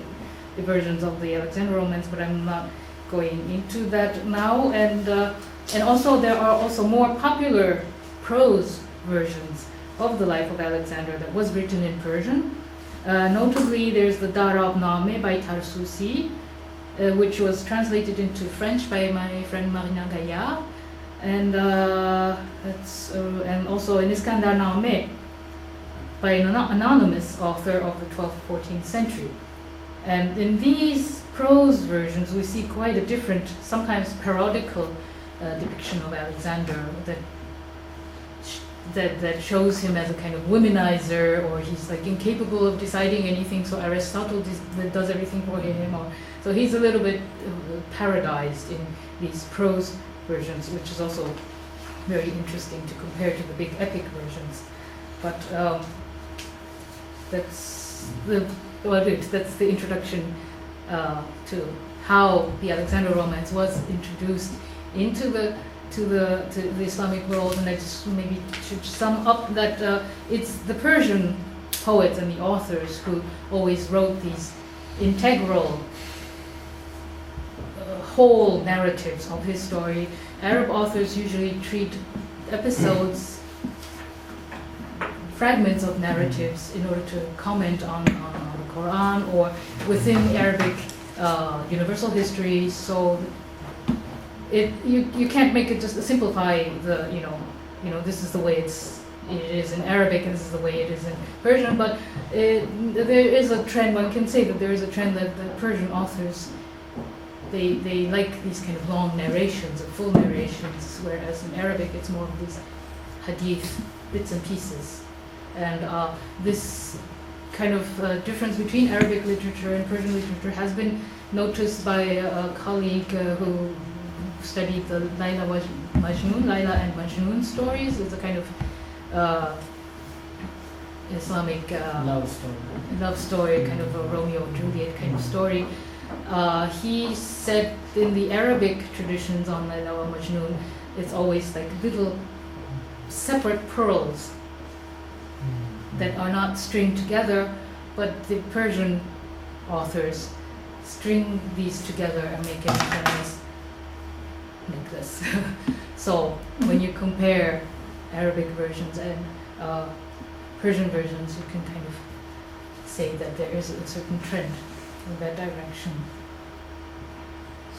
S1: versions of the Alexander romance, but I'm not going into that now. And also there are also more popular prose versions of the life of Alexander that was written in Persian. Notably, there's the Darabname by Tarsusi, which was translated into French by my friend Marina Gaillard, and also in Iskandarname, by an anonymous author of the 12th, 14th century. And in these prose versions, we see quite a different, sometimes parodical depiction of Alexander that shows him as a kind of womanizer, or he's like incapable of deciding anything, so Aristotle does everything for him. So he's a little bit parodized in these prose versions, which is also very interesting to compare to the big epic versions. But that's the introduction to how the Alexander Romance was introduced into the Islamic world. And I just maybe should sum up that it's the Persian poets and the authors who always wrote these integral whole narratives of his story. Arab authors usually treat episodes, fragments of narratives, in order to comment on the Quran or within Arabic universal history. So you can't make it just simplify the this is the way it is in Arabic and this is the way it is in Persian. But there is a trend. One can say that there is a trend that the Persian authors they like these kind of long narrations, or full narrations, whereas in Arabic it's more of these hadith, bits and pieces. And this kind of difference between Arabic literature and Persian literature has been noticed by a colleague who studied the Layla and Majnun stories. It's a kind of Islamic love story, kind of a Romeo and Juliet kind of story. He said in the Arabic traditions on Layla and Majnun, it's always like little separate pearls that are not stringed together, but the Persian authors string these together and make it a nice necklace. So when you compare Arabic versions and Persian versions, you can kind of say that there is a certain trend in that direction.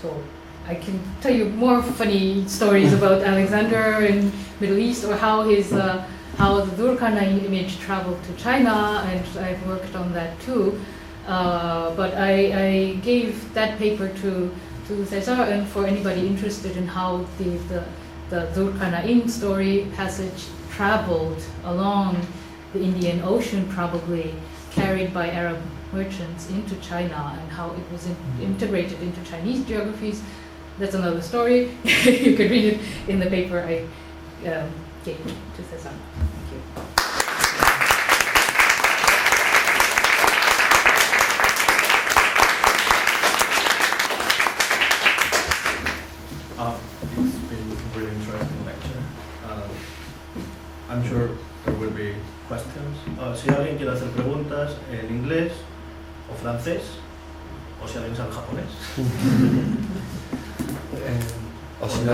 S1: So I can tell you more funny stories about Alexander in Middle East, or how how the Durkana image traveled to China, and I've worked on that too. But I gave that paper to Cesar, and for anybody interested in how the Durkana story passage traveled along the Indian Ocean, probably carried by Arab merchants into China, and how it was integrated into Chinese geographies, that's another story. You can read it in the paper I gave to Cesar. Thank you.
S2: It's been a really interesting lecture. I'm sure there will be questions. Si alguien quiere hacer preguntas en inglés o francés, o si alguien sabe japonés.
S3: O si no,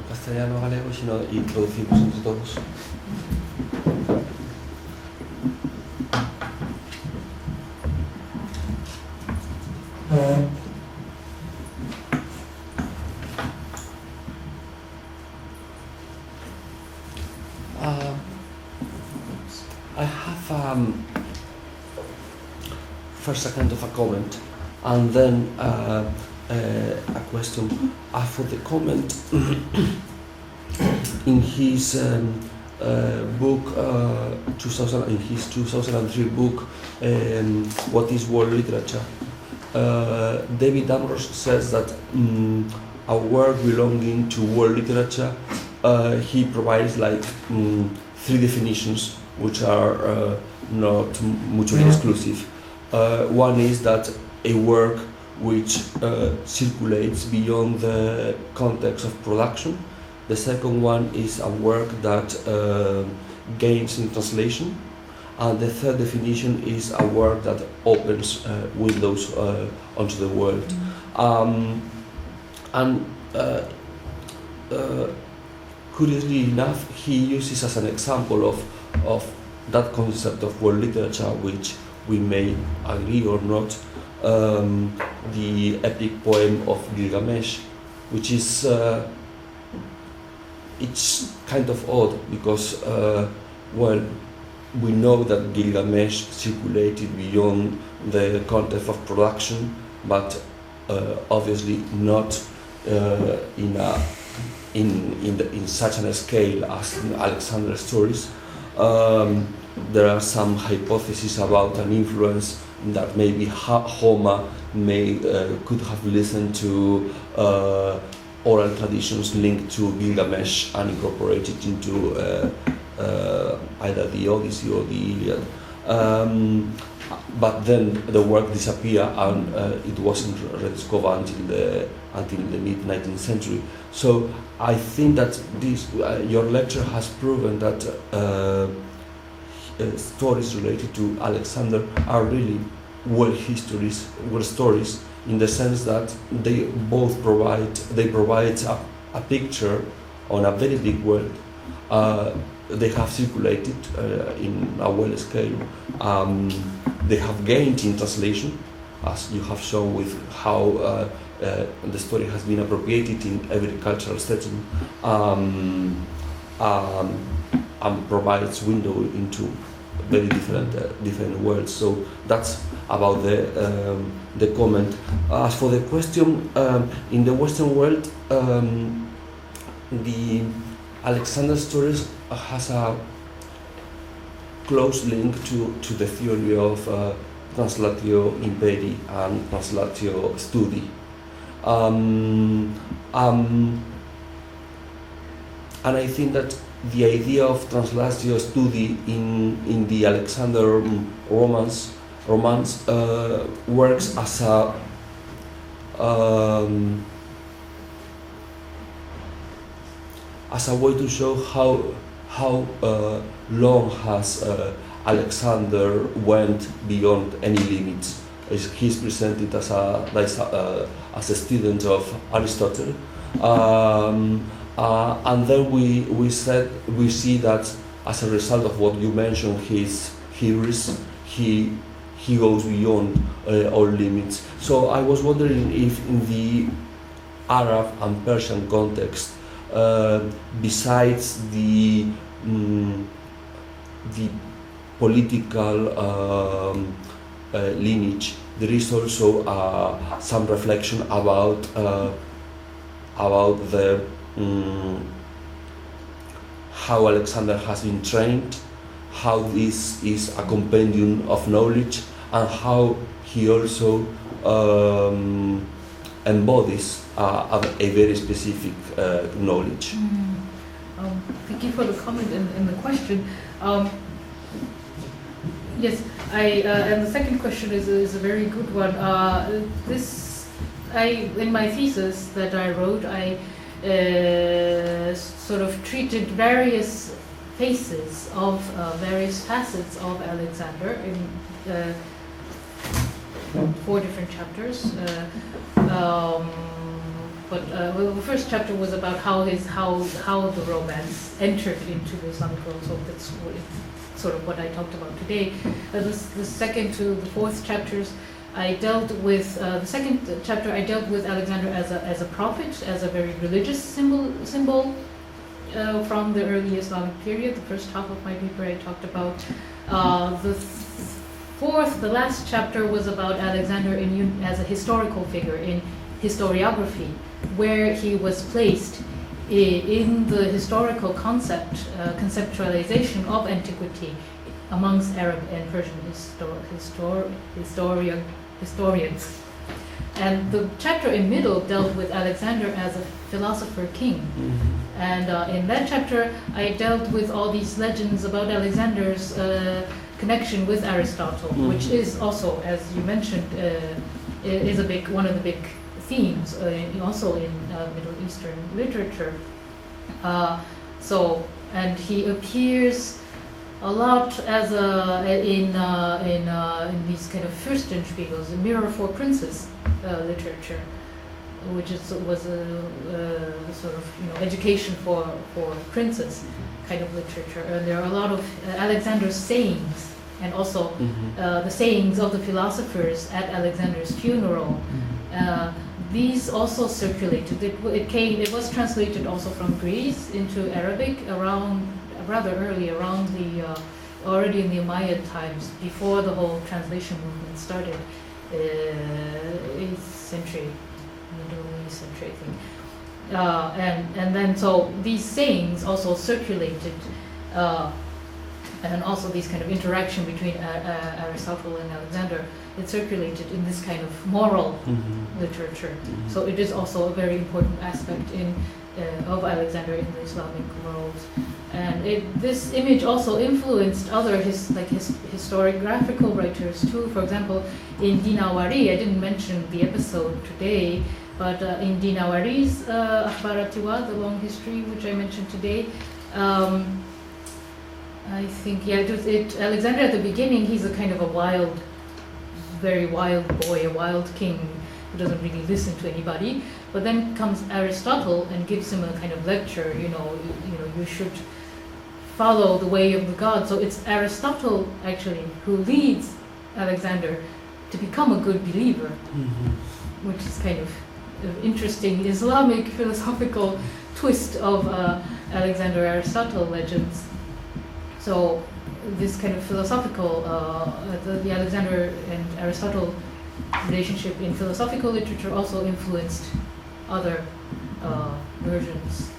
S3: castellano, galego, sino y traducimos entre todos. I have first a kind of a comment, and then a question. For the comment, in his book, in his 2003 book, What is World Literature? David Ambrose says that a work belonging to world literature, he provides like 3 definitions, which are not mutually exclusive. One is that a work which circulates beyond the context of production. The second one is a work that gains in translation. And the third definition is a work that opens windows onto the world. Curiously enough, he uses as an example of that concept of world literature, which we may agree or not, the epic poem of Gilgamesh, which is it's kind of odd because we know that Gilgamesh circulated beyond the context of production, but obviously not in such a scale as in Alexander's stories. There are some hypotheses about an influence that maybe Homer could have listened to oral traditions linked to Gilgamesh and incorporated into either the Odyssey or the Iliad. But then the work disappeared and it wasn't rediscovered until the mid-19th century. So I think that your lecture has proven that stories related to Alexander are really were stories in the sense that they both provide a picture on a very big world. They have circulated in a well scale. They have gained in translation, as you have shown with how the story has been appropriated in every cultural setting, and provides window into very different worlds. So that's about the comment. As for the question, in the Western world, the Alexander stories has a close link to the theory of translatio imperii and translatio studi. And I think that the idea of translatio studi in the Alexander romance works as a way to show how long has Alexander went beyond any limits. He's presented as a student of Aristotle, and then we see that as a result of what you mentioned, his hubris, he goes beyond all limits. So I was wondering if in the Arab and Persian context, besides the political lineage, there is also some reflection about the how Alexander has been trained, how this is a compendium of knowledge, and how he also embodies a very specific knowledge.
S1: Thank you for the comment and the question. Yes, and the second question is a very good one. In my thesis that I wrote, I sort of treated various faces of various facets of Alexander in 4 different chapters. The first chapter was about how the romance entered into the Islamic world. So that's sort of what I talked about today. The second to the 4th chapters, I dealt with the second chapter. I dealt with Alexander as a prophet, as a very religious symbol from the early Islamic period. The first half of my paper I talked about. The last chapter was about Alexander as a historical figure in historiography, where he was placed in the historical conceptualization of antiquity amongst Arab and Persian historians. And the chapter in middle dealt with Alexander as a philosopher king. Mm-hmm. And in that chapter, I dealt with all these legends about Alexander's connection with Aristotle, mm-hmm. which is also, as you mentioned, is one of the big themes also in Middle Eastern literature. And he appears a lot as in these kind of Fürstenspiegels, a mirror for princes literature, which was a sort of education for princes kind of literature. And there are a lot of Alexander's sayings, and also the sayings of the philosophers at Alexander's funeral. These also circulated. It was translated also from Greece into Arabic rather early, around the already in the Umayyad times, before the whole translation movement started, 8th century, Middle East century, I think. And then so these sayings also circulated, and also these kind of interaction between Aristotle and Alexander, it circulated in this kind of moral literature. So it is also a very important aspect of Alexander in the Islamic world. And this image also influenced other historiographical writers too. For example, in Dinawari, I didn't mention the episode today, but in Dinawari's Akhbaratiwa, the long history which I mentioned today, I think, Alexander at the beginning, he's a kind of a very wild boy, a wild king who doesn't really listen to anybody. But then comes Aristotle and gives him a kind of lecture, you should follow the way of the gods. So it's Aristotle actually who leads Alexander to become a good believer, which is kind of an interesting Islamic philosophical twist of Alexander-Aristotle legends. So this kind of philosophical, the Alexander and Aristotle relationship in philosophical literature also influenced other versions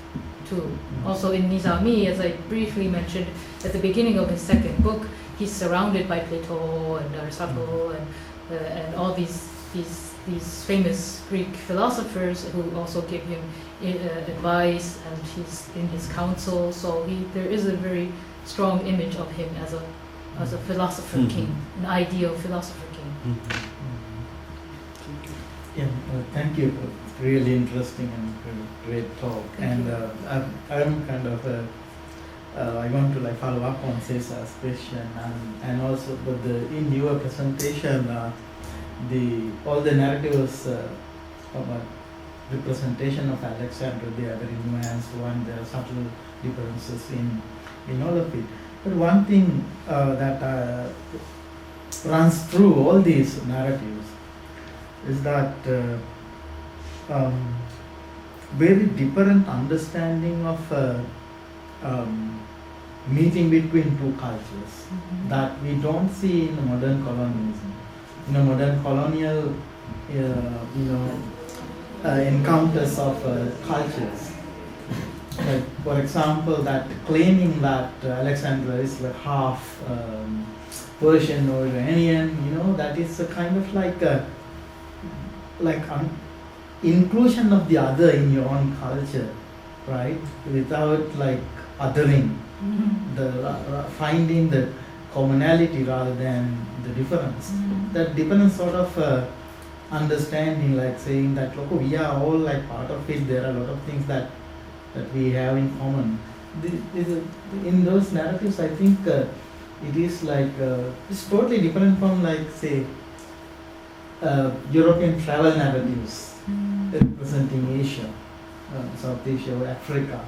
S1: too. Also in Nizami, as I briefly mentioned at the beginning of his second book, he's surrounded by Plato and Aristotle and all these famous Greek philosophers who also give him advice, and he's in his council. So there is a very strong image of him as a philosopher king, an ideal philosopher king.
S4: Yeah, thank you. Really interesting and great talk.
S1: Thank
S4: I'm kind of I want to follow up on Cesar's question, and also, but in your presentation, all the narratives about representation of Alexander, they are very nuanced one. There are subtle differences in all of it. But one thing that runs through all these narratives is that very different understanding of meeting between two cultures that we don't see in modern colonialism. Modern colonial encounters of cultures. Like, for example, that claiming that Alexander is half Persian or Iranian, that is a kind of inclusion of the other in your own culture, right? Without othering, finding the commonality rather than the difference. That difference sort of understanding, saying that look, we are all part of it. There are a lot of things that we have in common. In those narratives, I think it is it's totally different from say European travel narratives representing Asia, South Asia or Africa.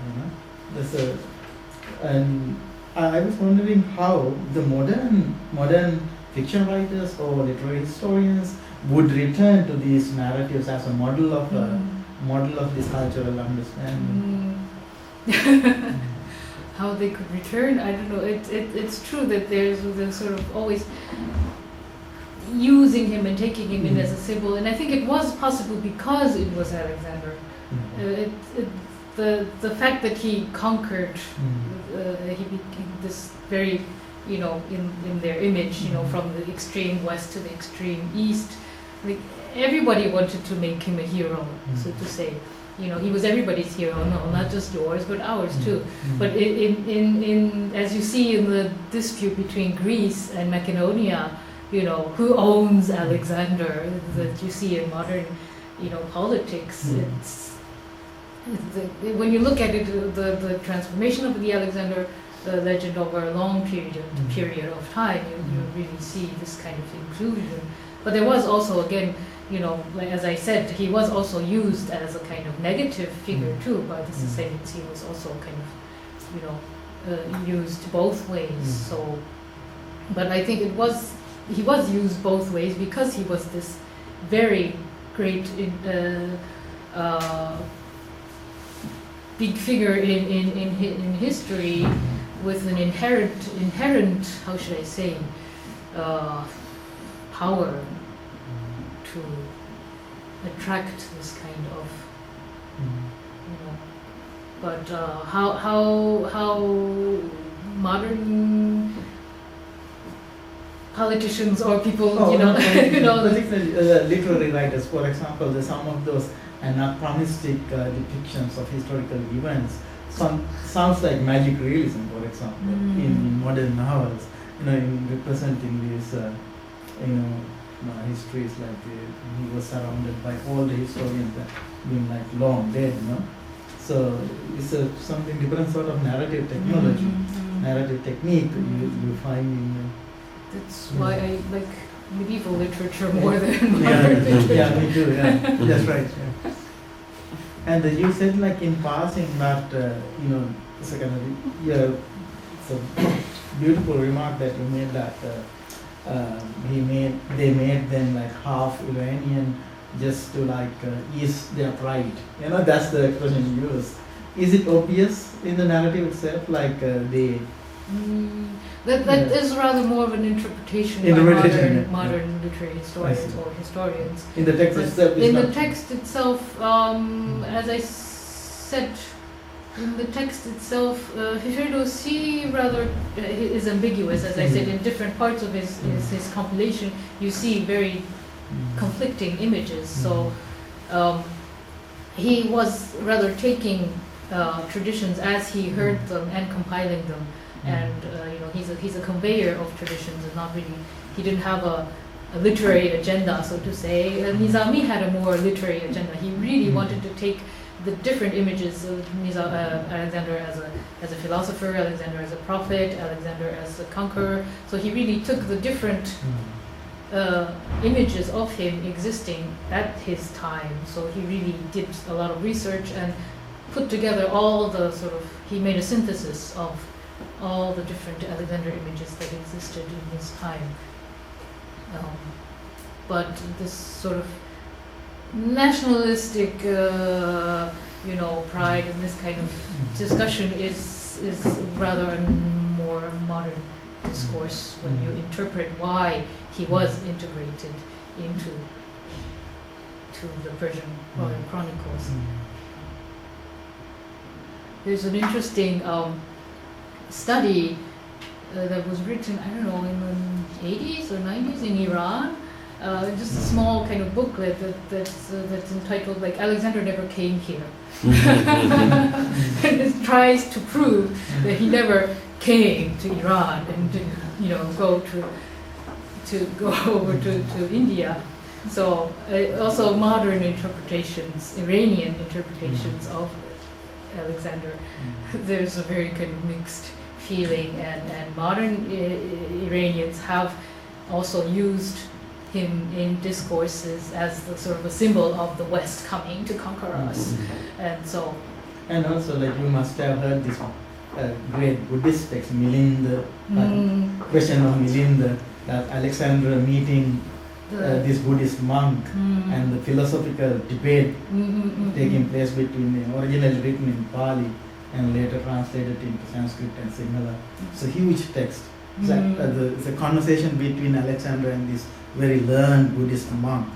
S4: And I was wondering how the modern fiction writers or literary historians would return to these narratives as a model of this cultural understanding.
S1: How they could return, I don't know. It's true that there's sort of always using him and taking him in as a symbol, and I think it was possible because it was Alexander. The fact that he conquered, he became this very, in their image, from the extreme west to the extreme east. Everybody wanted to make him a hero, so to say. He was everybody's hero, not just yours, but ours too. But in as you see in the dispute between Greece and Macedonia, who owns Alexander, that you see in modern, politics. When you look at it, the transformation of the Alexander legend over a long period of time, you really see this kind of inclusion. But there was also, again, as I said, he was also used as a kind of negative figure too by the Sassanids. He was also kind of, used both ways. So, but I think he was used both ways because he was this very great big figure in history, with an inherent, how should I say, power to attract this kind of, you know. But how modern politicians or people, you know,
S4: particularly literary writers, for example, some of those anachronistic depictions of historical events sounds like magic realism, for example, in modern novels, in representing these, histories like he was surrounded by all the historians that being like long dead, So it's something different sort of narrative technology, narrative technique you find in.
S1: That's why I like medieval literature more than modern literature.
S4: Yeah, me too. Yeah, that's right. Yeah. And you said like in passing that it's a beautiful remark that you made that they made them like half Iranian just to like ease their pride. That's the expression you use. Is it obvious in the narrative itself, like they?
S1: That is rather more of an interpretation by modern literary historians or historians.
S4: In the text itself,
S1: in the text itself, as I said, in the text itself, Firdousi rather is ambiguous. As I said, in different parts of his compilation, you see very conflicting images. So he was rather taking traditions as he heard them and compiling them. And he's a conveyor of traditions, and not really. He didn't have a literary agenda, so to say. Nizami had a more literary agenda. He really wanted to take the different images of Alexander as a philosopher, Alexander as a prophet, Alexander as a conqueror. So he really took the different images of him existing at his time. So he really did a lot of research and put together all the he made a synthesis of all the different Alexander images that existed in his time. But this sort of nationalistic, pride in this kind of discussion is rather a more modern discourse when you interpret why he was integrated into the Persian royal chronicles. There's an interesting study that was written, I don't know, in the 80s or 90s in Iran. Just a small kind of booklet that's entitled like Alexander never came here, and it tries to prove that he never came to Iran and didn't go over to India. So also modern interpretations, Iranian interpretations of Alexander, there's a very kind of mixed feeling, and modern Iranians have also used him in discourses as the sort of a symbol of the West coming to conquer us, and so. And
S4: also, like you must have heard this great Buddhist text, Milinda, question of Milinda, that Alexander meeting this Buddhist monk and the philosophical debate taking place between originally written in Pali and later translated into Sanskrit and similar. It's a huge text. It's a conversation between Alexander and this very learned Buddhist monk.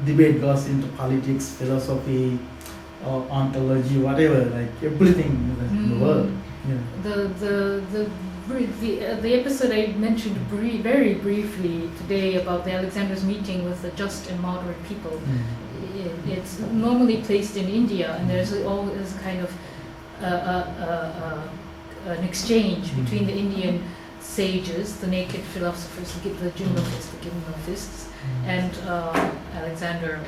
S4: Debate goes into politics, philosophy, ontology, whatever, like everything in the world. Yeah.
S1: The episode I mentioned very briefly today about the Alexander's meeting with the just and moderate people. It's normally placed in India, and there's always kind of an exchange between the Indian sages, the naked philosophers, the gymnophists, and Alexander,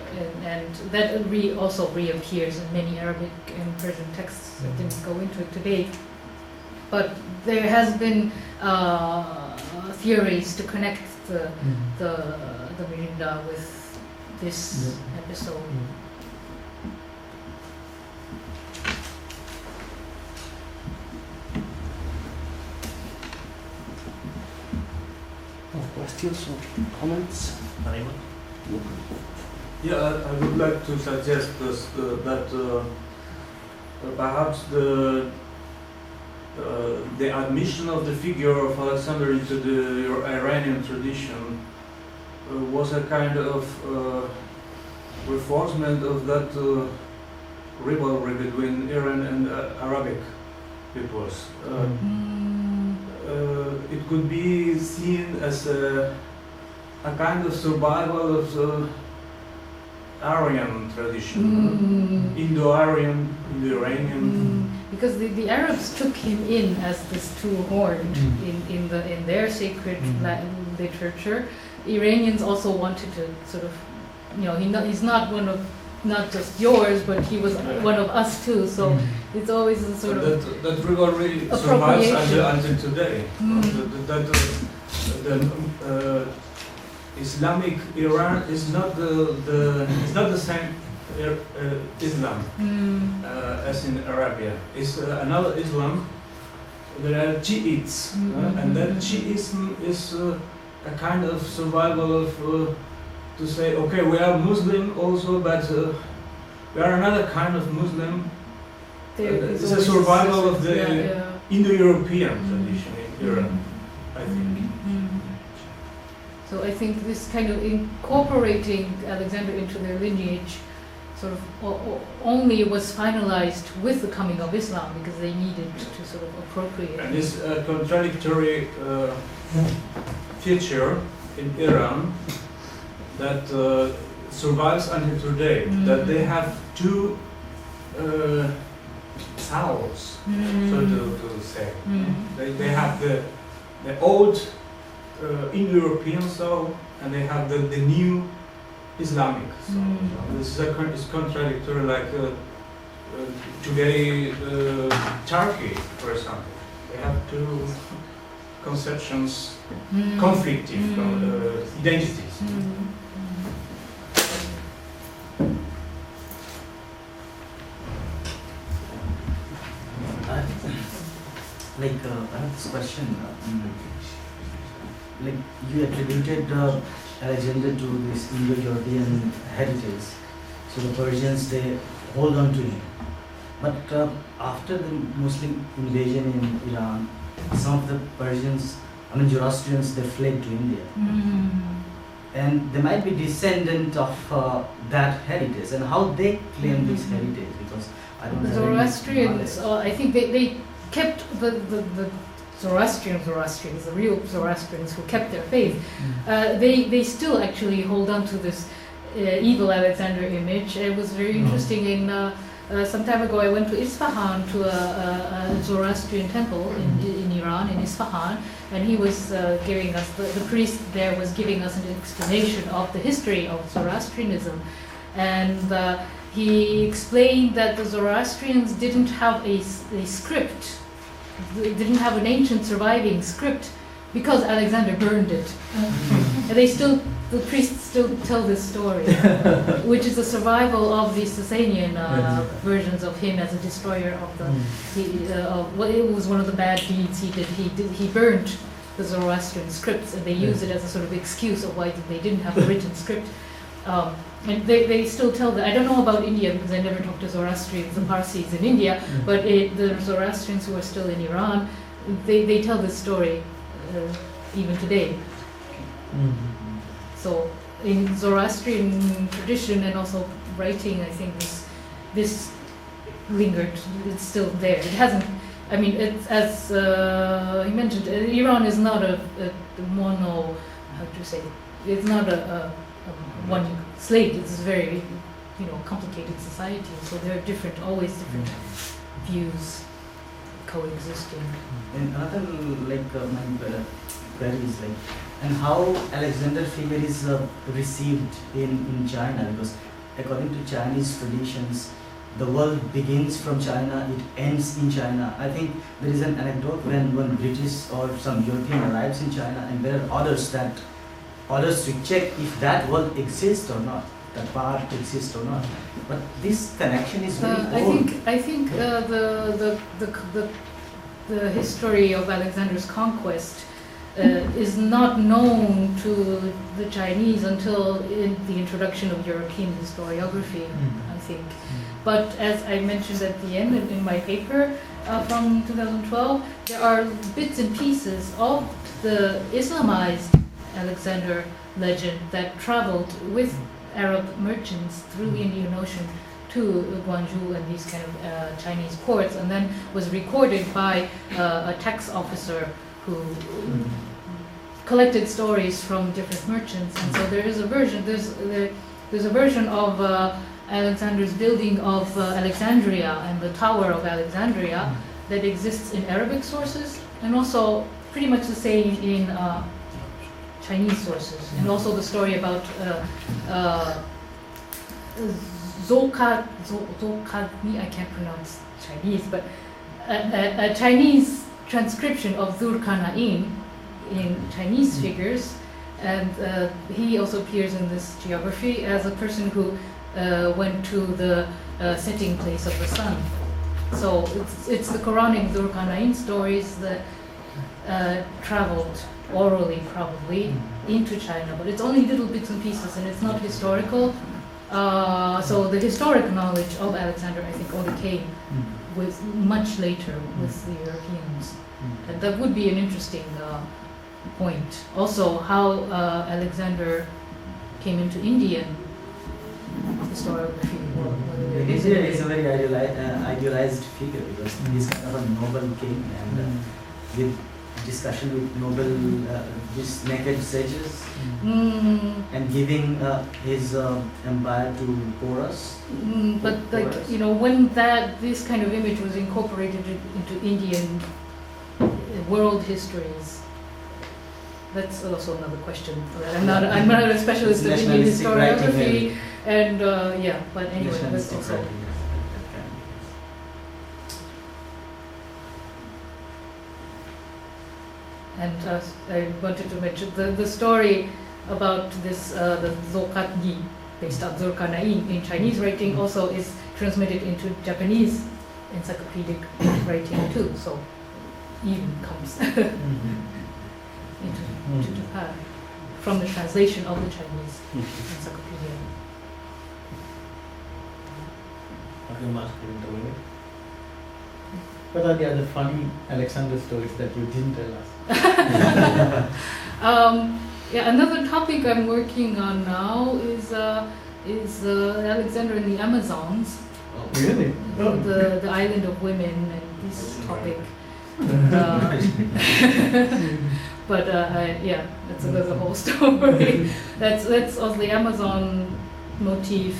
S1: and that also reappears in many Arabic and Persian texts. I didn't go into it today, but there has been theories to connect the Mirinda with this episode.
S3: Questions or comments?
S2: Anyone?
S5: Yeah, I would like to suggest that perhaps the admission of the figure of Alexander into the Iranian tradition was a kind of reinforcement of that rivalry between Iran and Arabic peoples. It could be seen as a kind of survival of the Aryan tradition, Indo-Aryan, Indo-Iranian.
S1: Because the Arabs took him in as this two-horned in their sacred literature. Iranians also wanted to sort of, he's not one of, not just yours, but he was one of us too. So it's always a sort of
S5: that rivalry survives until today. The Islamic Iran is not the same Islam as in Arabia. It's another Islam. There are Shiites, and that Shiism is a kind of survival of to say, okay, we are Muslim also, but we are another kind of Muslim. It's a survival of the Indo-European tradition in Iran, I think.
S1: So I think this kind of incorporating Alexander into their lineage sort of only was finalized with the coming of Islam, because they needed to sort of appropriate.
S5: And this contradictory feature in Iran that survives until today, that they have two souls, so to say. They have the old Indo-European soul, and they have the new Islamic soul. This is contradictory, like today Turkey, for example. They have two conceptions, conflicting identities.
S6: I have this question. You attributed Alexander to this Indo-European heritage, so the Persians, they hold on to him. But after the Muslim invasion in Iran, some of the Persians, Zoroastrians, they fled to India. And they might be descendant of that heritage, and how they claim this heritage, because I don't know.
S1: Zoroastrians, I think they kept the Zoroastrians, the real Zoroastrians who kept their faith, they still actually hold on to this evil Alexander image. It was very interesting. Some time ago, I went to Isfahan, to a Zoroastrian temple in Iran, in Isfahan, and he was giving us, the priest there was giving us an explanation of the history of Zoroastrianism. And he explained that the Zoroastrians didn't have a script. They didn't have an ancient surviving script because Alexander burned it. And the priests still tell this story, which is a survival of the Sasanian versions of him as a destroyer of it was one of the bad deeds he did. He burned the Zoroastrian scripts, and they used it as a sort of excuse of why they didn't have a written script. And they still tell that. I don't know about India, because I never talked to Zoroastrians and Parsis in India, but the Zoroastrians who are still in Iran, they tell this story even today. So in Zoroastrian tradition and also writing, I think this lingered. It's still there. It hasn't. I mean, it's, as he mentioned, Iran is not a mono. How to say? It's not a one slate. It's a very, complicated society. So there are always different views coexisting.
S6: And another my query is and how Alexander figure is received in China, because according to Chinese traditions, the world begins from China, it ends in China. I think there is an anecdote when British or some European arrives in China, and there are orders to check if that world exists or not, that part exists or not. But this connection is very old.
S1: I think the history of Alexander's conquest is not known to the Chinese until in the introduction of European historiography, I think. But as I mentioned at the end in my paper from 2012, there are bits and pieces of the Islamized Alexander legend that traveled with Arab merchants through the Indian Ocean to Guangzhou and these kind of Chinese ports, and then was recorded by a tax officer who collected stories from different merchants. And so there is a version. There's a version of Alexander's building of Alexandria and the Tower of Alexandria that exists in Arabic sources, and also pretty much the same in Chinese sources. And also the story about Zokadni, I can't pronounce Chinese, but a Chinese transcription of Dhul-Qana'in in Chinese figures, and he also appears in this geography as a person who went to the setting place of the sun. So it's the Quranic Dhul-Qana'in stories that traveled orally probably into China, but it's only little bits and pieces, and it's not historical. So the historic knowledge of Alexander, I think, only came with much later with the Europeans, and that would be an interesting point. Also, how Alexander came into Indian historiography.
S6: India is a very idealized figure because he's kind of a noble king, and with discussion with noble, these naked sages, and giving his empire to Porus.
S1: But like, you know, when this kind of image was incorporated into Indian world histories, that's also another question. I'm not a specialist in Indian historiography, and yeah. But anyway, that's also. And I wanted to mention the story about this the Zokatgi, based on Dhul-Qana'in in Chinese writing, also is transmitted into Japanese encyclopedic writing too. So even comes into Japan from the translation of the Chinese encyclopedia.
S4: What are the other funny Alexander stories that you didn't tell us?
S1: Yeah, another topic I'm working on now is Alexander and the Amazons.
S4: Oh, really? Oh.
S1: The island of women and this topic. But yeah, that's another whole story. That's of the Amazon motif.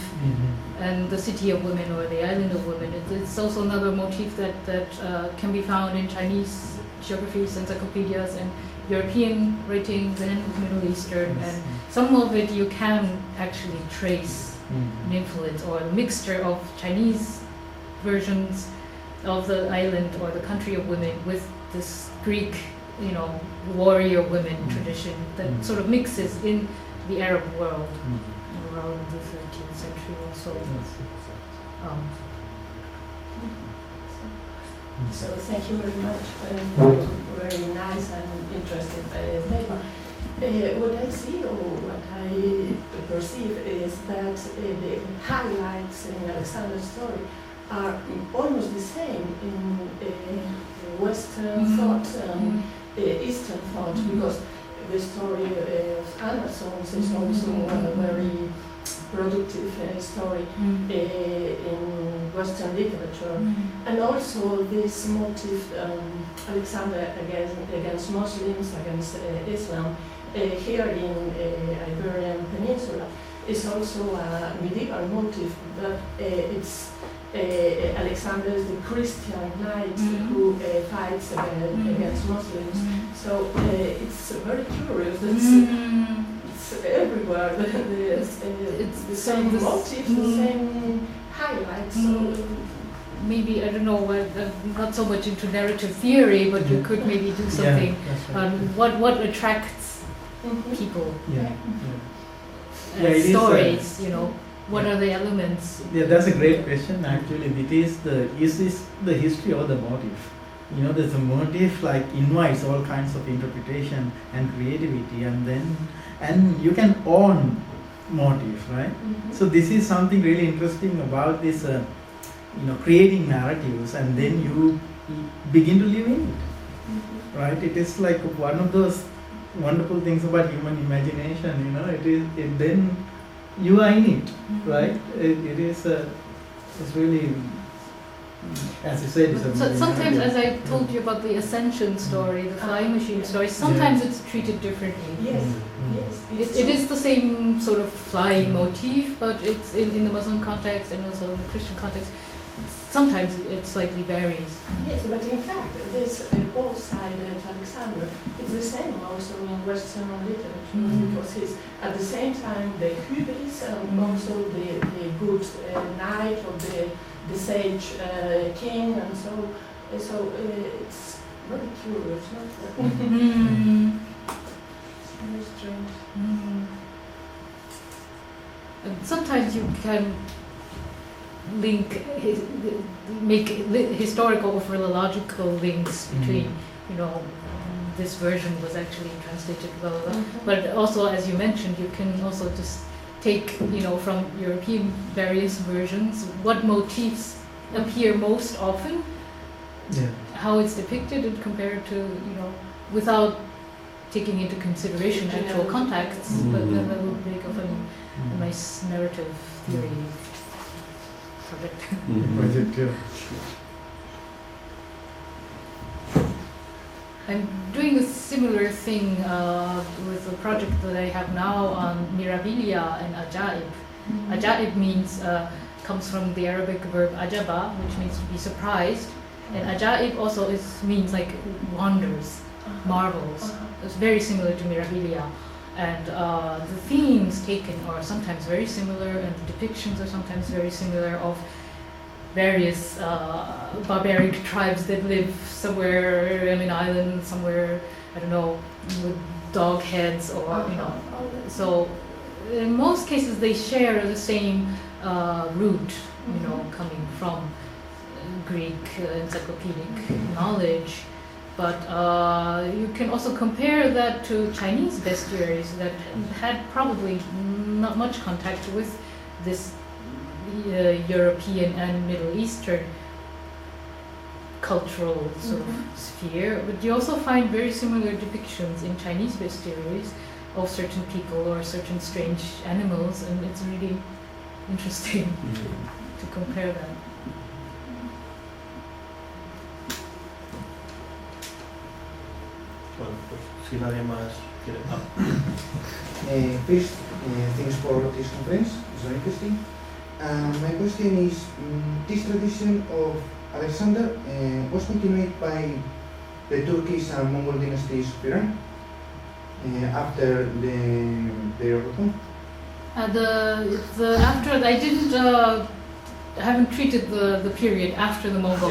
S1: And the city of women or the island of women. It's also another motif that can be found in Chinese geographies, encyclopedias, and European writings and Middle Eastern. And some of it you can actually trace an influence or a mixture of Chinese versions of the island or the country of women with this Greek, you know, warrior women tradition that sort of mixes in the Arab world. Around the 13th century also.
S7: So thank you very much for very nice and interesting paper. What I see or what I perceive is that the highlights in Alexander's story are almost the same in Western thought and Eastern thought, because the story of Amazons is also a very productive story in Western literature. And also this motif, Alexander against Muslims, against Islam, here in Iberian Peninsula, is also a medieval motif, but it's Alexander is the Christian knight who fights against Muslims. So it's very curious. It's everywhere. It's the same motif, the same highlights. So
S1: maybe, I don't know, not so much into narrative theory, but you could maybe do something on what attracts people. Stories, you know. What are the elements?
S4: Yeah, that's a great question. Actually, is this the history or the motive? You know, there's a motive like invites all kinds of interpretation and creativity, and you can own motive, right? So this is something really interesting about this creating narratives, and then you begin to live in it, right? It is like one of those wonderful things about human imagination. Then you are in it, right? It's really, as you said, it's a
S1: sometimes, as I told you about the Ascension story, the flying machine story, sometimes it's treated differently.
S7: Yes, yes.
S1: It is the same sort of flying motif, but it's in the Muslim context and also in the Christian context. Sometimes it slightly varies.
S7: Yes, but in fact, this both-sided Alexander is the same also in Western literature, because he's at the same time the hubris and also the good knight or the sage king, and so it's very curious, not very strange.
S1: And sometimes you can make historical or philological links between, this version was actually translated blah, blah, blah. But also, as you mentioned, you can also just take, from European various versions, what motifs appear most often, how it's depicted, and compare it to, without taking into consideration actual contexts, but then that will make a nice narrative theory project. I'm doing a similar thing with a project that I have now on Mirabilia and Ajaib. Ajaib comes from the Arabic verb ajaba, which means to be surprised, and Ajaib also means like wonders, marvels. It's very similar to Mirabilia, and the themes taken are sometimes very similar, and the depictions are sometimes very similar of various barbaric tribes that live somewhere in an island, somewhere, I don't know, with dog heads or, So in most cases they share the same root, coming from Greek encyclopedic knowledge. But you can also compare that to Chinese bestiaries that had probably not much contact with this European and Middle Eastern cultural sort of sphere. But you also find very similar depictions in Chinese bestiaries of certain people or certain strange animals, and it's really interesting to compare that.
S2: Bueno, pues si nadie más quiere.
S8: First, thanks for this conference. It's very interesting. My question is, this tradition of Alexander was continued by the Turkish and Mongol dynasties of Iran after their return.
S1: I haven't treated the period after the Mongol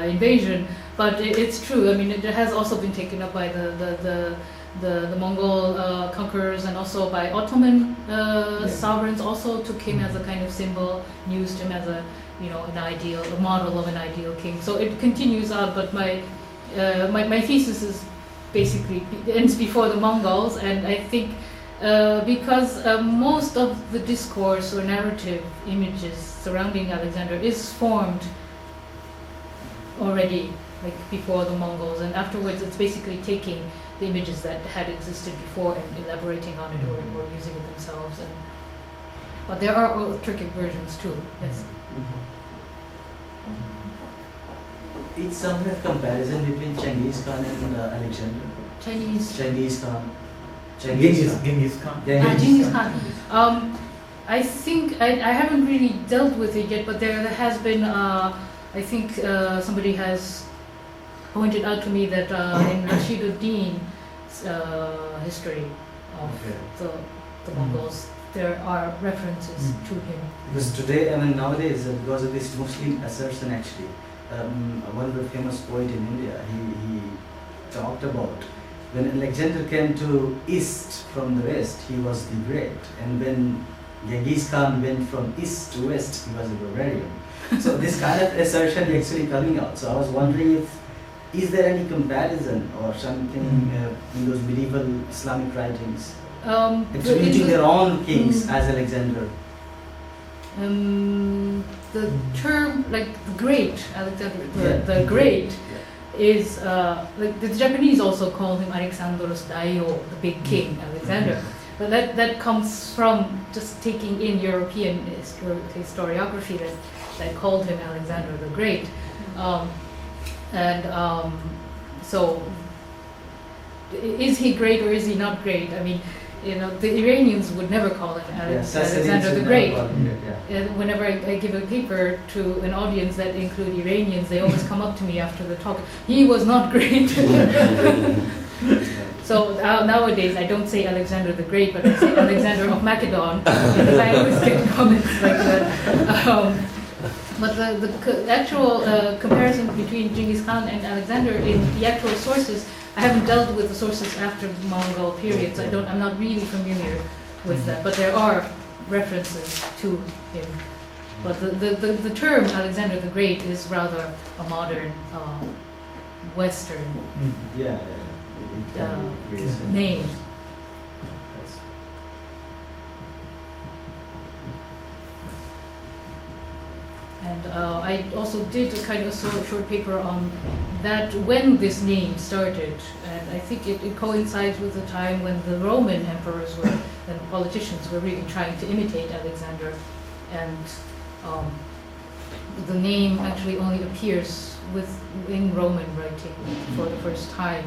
S1: invasion, but it's true. I mean, it has also been taken up by the Mongol conquerors, and also by Ottoman sovereigns. Also took him as a kind of symbol, used him as a a model of an ideal king. So it continues on. But my thesis is basically ends before the Mongols, and I think because most of the discourse or narrative images surrounding Alexander is formed already, like before the Mongols, and afterwards it's basically taking the images that had existed before and elaborating on it or using it themselves. But there are Turkic versions too. Yes.
S6: It's some kind of comparison between Genghis Khan and Alexander. Genghis Khan.
S4: Genghis Khan.
S1: Genghis Khan. I think I haven't really dealt with it yet, but there has been. I think somebody has pointed out to me that in Rashiduddin's history of the Mongols, there are references to him.
S6: Because today, nowadays, because of this Muslim assertion, actually, one of the famous poet in India, he talked about when Alexander came to east from the west, he was the great, and when Genghis Khan went from east to west, he was a barbarian. So this kind of assertion is actually coming out. So I was wondering is there any comparison or something in those medieval Islamic writings attributing their own kings as Alexander?
S1: The term, like the Great Alexander, the Great, is like the Japanese also call him Alexandros Daio, the big king Alexander. But that comes from just taking in European historiography that called him Alexander the Great. So is he great or is he not great? I mean, you know, the Iranians would never call him Alexander the Great. And whenever I give a paper to an audience that include Iranians, they always come up to me after the talk. He was not great. So nowadays I don't say Alexander the Great, but I say Alexander of Macedon, because I always get comments like that. But the actual comparison between Genghis Khan and Alexander in the actual sources, I haven't dealt with the sources after the Mongol period, so I'm not really familiar with that. But there are references to him. But the term Alexander the Great is rather a modern Western name. And I also did a kind of short paper on that when this name started, and I think it coincides with the time when the Roman emperors and politicians were really trying to imitate Alexander, and the name actually only appears in Roman writing for the first time,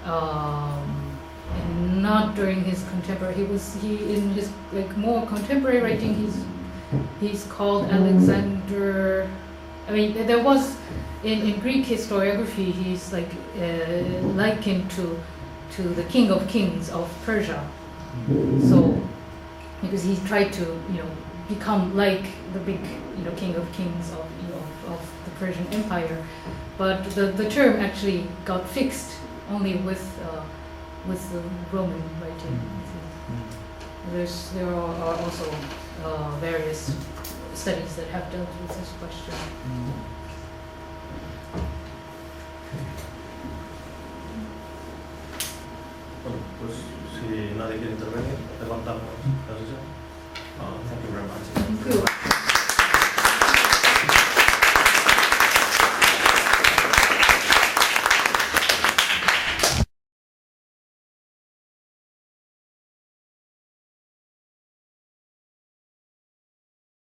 S1: and not during his contemporary. In his more contemporary writing, he's called Alexander. I mean, there was in Greek historiography, he's likened to the king of kings of Persia. So because he tried to become like the big king of kings of the Persian Empire, but the term actually got fixed only with the Roman writing. There are also various studies that have dealt with this question.
S2: Bueno, pues si nadie quiere intervenir, levantamos la sesión. Thank you very much.
S1: Thank you.